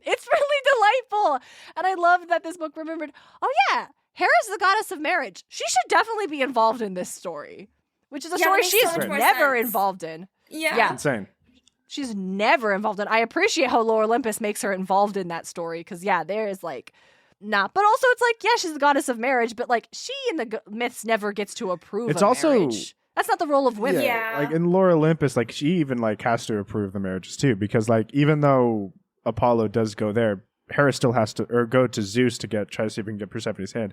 really delightful. And I love that this book remembered, oh yeah, Hera's the goddess of marriage. She should definitely be involved in this story, which is a story she's never involved in. Yeah. Insane. She's never involved in. I appreciate how Lord Olympus makes her involved in that story because, there is not. But also it's she's the goddess of marriage, but she in the myths never gets to approve of marriage. That's not the role of women. Yeah. In Lore Olympus, she even has to approve the marriages too, because even though Apollo does go there, Hera still has to, or go to Zeus to try to see if he can get Persephone's hand.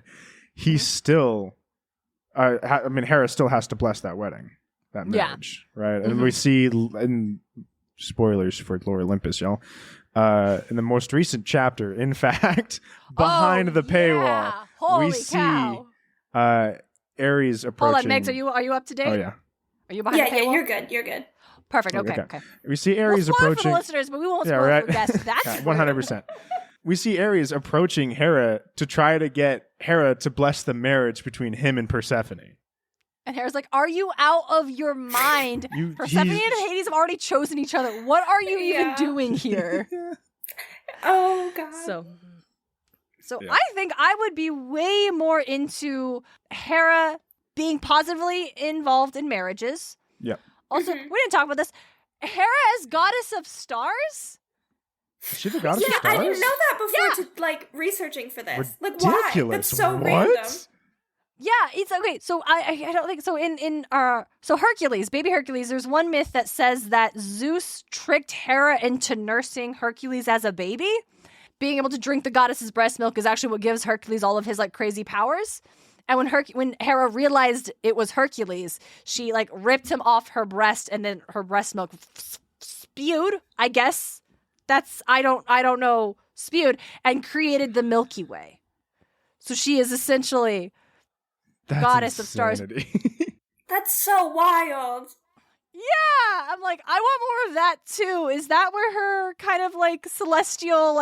He's still, Hera still has to bless that wedding, that marriage, right? And we see, in spoilers for Lore Olympus, y'all, in the most recent chapter, in fact, behind the paywall, Holy we cow. see Ares approaching. Hold on, Megs, are you up to date? Oh yeah. Are you behind the paywall? Yeah, you're good. Perfect. Okay. We see Ares we'll approaching. For the listeners, but we won't spoil for guests. That's 100%. We see Ares approaching Hera to try to get Hera to bless the marriage between him and Persephone. And Hera's like, "Are you out of your mind? Persephone and Hades have already chosen each other. What are you even doing here?" Oh God. So I think I would be way more into Hera being positively involved in marriages. Yeah. Also, we didn't talk about this. Hera as goddess of stars? Is she the goddess of stars? I didn't know that before researching for this. Ridiculous. Why? That's so what? random. Yeah, it's okay. So I don't think so. So Hercules, baby Hercules. There's one myth that says that Zeus tricked Hera into nursing Hercules as a baby. Being able to drink the goddess's breast milk is actually what gives Hercules all of his crazy powers. And when Hera realized it was Hercules, she ripped him off her breast, and then her breast milk spewed. I guess I don't know, spewed, and created the Milky Way. So she is essentially goddess of stars. That's so wild. Yeah, I'm I want more of that too. Is that where her kind of celestial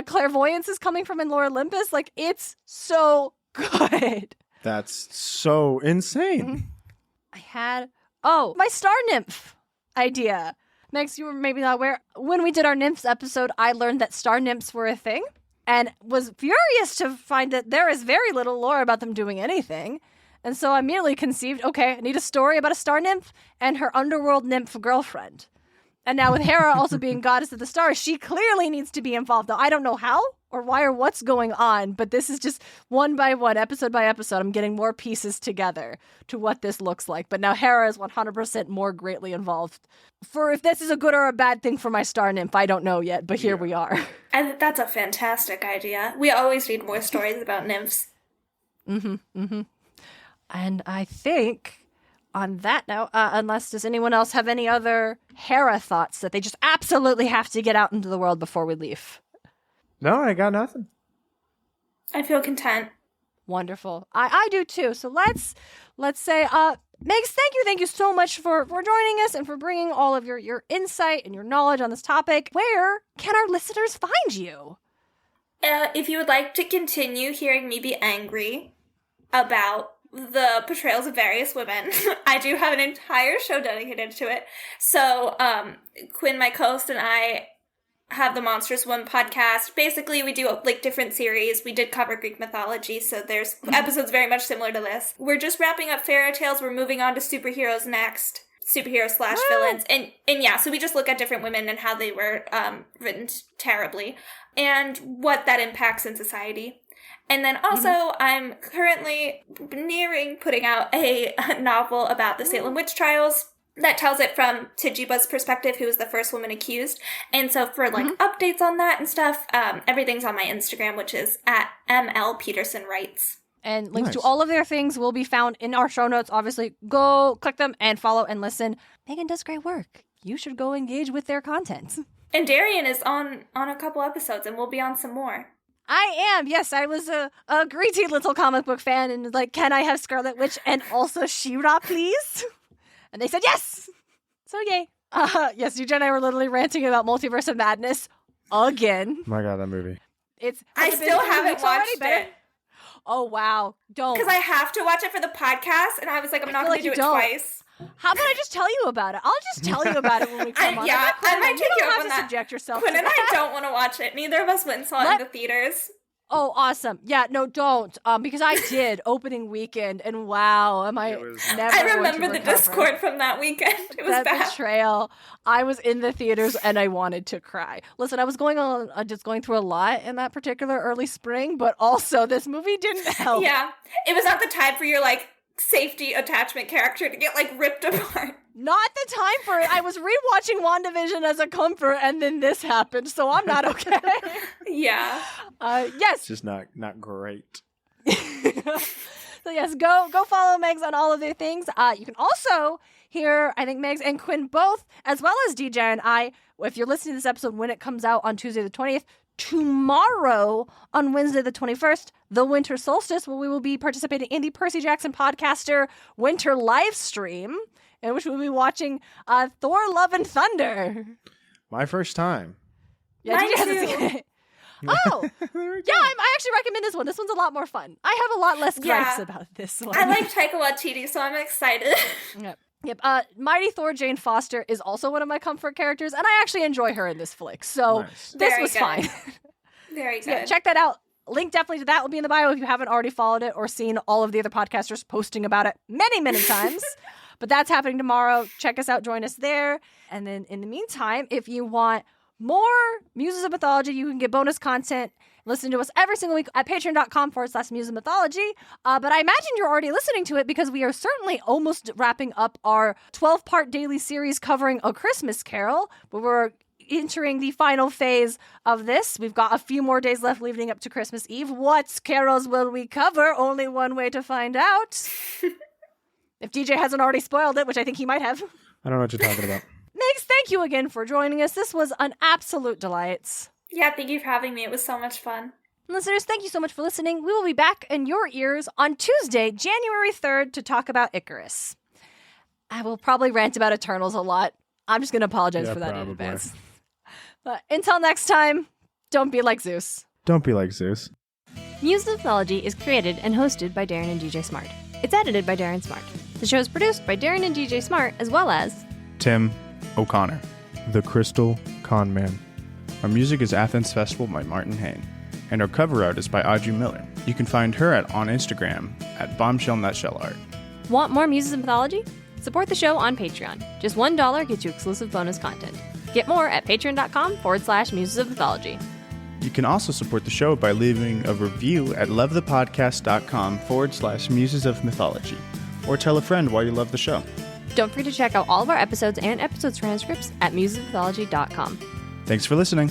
clairvoyance is coming from in Lore Olympus? It's so good. That's so insane. I had my star nymph idea. Megs, you were maybe not aware. When we did our nymphs episode, I learned that star nymphs were a thing and was furious to find that there is very little lore about them doing anything. And so I immediately conceived, okay, I need a story about a star nymph and her underworld nymph girlfriend. And now with Hera also being goddess of the stars, she clearly needs to be involved. Now, I don't know how or why or what's going on, but this is just one by one, episode by episode, I'm getting more pieces together to what this looks like. But now Hera is 100% more greatly involved. For if this is a good or a bad thing for my star nymph, I don't know yet, but here we are. And that's a fantastic idea. We always need more stories about nymphs. And I think on that note, unless does anyone else have any other Hera thoughts that they just absolutely have to get out into the world before we leave? No, I got nothing. I feel content. Wonderful. I do too. So let's say, Megs, thank you so much for joining us and for bringing all of your insight and your knowledge on this topic. Where can our listeners find you? If you would like to continue hearing me be angry about the portrayals of various women, I do have an entire show dedicated to it. So, Quinn, my co-host, and I have the Monstrous Woman podcast. Basically, we do like different series. We did cover Greek mythology, so there's episodes very much similar to this. We're just wrapping up fairy tales. We're moving on to superheroes next. Superhero/villains. And yeah, so we just look at different women and how they were written terribly and what that impacts in society. And then also, I'm currently nearing putting out a novel about the Salem witch trials that tells it from Tijiba's perspective, who was the first woman accused. And so for like updates on that and stuff, everything's on my Instagram, which is at ML Peterson Writes. And links to all of their things will be found in our show notes. Obviously, go click them and follow and listen. Megan does great work. You should go engage with their content. And Darian is on a couple episodes, and we'll be on some more. I am. Yes, I was a greedy little comic book fan and like, can I have Scarlet Witch and also She-Ra, please? And they said yes. So yay. Yes, you and I were literally ranting about Multiverse of Madness again. Oh my God, that movie. I still haven't watched it. Oh, wow. Don't. Because I have to watch it for the podcast, and I was like, I'm not going to do it twice. How about I just tell you about it? I'll just tell you about it when we come on. Yeah, I might take you up on that. You don't have to subject yourself Quinn to and I don't want to watch it. Neither of us went and saw it in the theaters. Oh, awesome. Yeah, no, don't. Because I did opening weekend, and wow, am I never I remember the Discord from that weekend. It was bad. Betrayal. I was in the theaters, and I wanted to cry. Listen, I was just going through a lot in that particular early spring, but also this movie didn't help. Yeah, it was not the time for your, like, safety attachment character to get, like, ripped apart. Not the time for it. I was rewatching WandaVision as a comfort, and then this happened, so I'm not okay. Yeah. Yes. It's just not great. So yes, go follow Megs on all of their things. You can also hear, I think, Megs and Quinn both, as well as DJ and I, if you're listening to this episode when it comes out on Tuesday the 20th, tomorrow on Wednesday the 21st, the winter solstice, where we will be participating in the Percy Jackson Podcaster winter live stream, in which we'll be watching Thor: Love and Thunder. My first time. Yeah, Mine DJ hasn't seen it. Oh, yeah, I actually recommend this one. This one's a lot more fun. I have a lot less gripes about this one. I like Taika Waititi, so I'm excited. Yep. Mighty Thor Jane Foster is also one of my comfort characters, and I actually enjoy her in this flick. So this was fine. Very good. Yeah, check that out. Link definitely to that will be in the bio if you haven't already followed it or seen all of the other podcasters posting about it many, many times. But that's happening tomorrow. Check us out. Join us there. And then in the meantime, if you want more Muses of Mythology, you can get bonus content. Listen to us every single week at patreon.com/Muses of Mythology. But I imagine you're already listening to it because we are certainly almost wrapping up our 12-part daily series covering A Christmas Carol, where we're entering the final phase of this. We've got a few more days left leading up to Christmas Eve. What carols will we cover? Only one way to find out. If DJ hasn't already spoiled it, which I think he might have. I don't know what you're talking about. Megs, thank you again for joining us. This was an absolute delight. Yeah, thank you for having me. It was so much fun. Listeners, thank you so much for listening. We will be back in your ears on Tuesday, January 3rd, to talk about Icarus. I will probably rant about Eternals a lot. I'm just going to apologize for that in advance. But until next time, don't be like Zeus. Don't be like Zeus. Muses of Mythology is created and hosted by Darren and DJ Smart. It's edited by Darren Smart. The show is produced by Darren and DJ Smart, as well as Tim O'Connor. The Crystal Con Man. Our music is Athens Festival by Martin Hain. And our cover art is by Audrey Miller. You can find her on Instagram at Bombshell Nutshell Art. Want more Muses of Mythology? Support the show on Patreon. Just $1 gets you exclusive bonus content. Get more at patreon.com/Muses of Mythology. You can also support the show by leaving a review at lovethepodcast.com/Muses of Mythology, or tell a friend why you love the show. Don't forget to check out all of our episodes and episode transcripts at musesofmythology.com. Thanks for listening.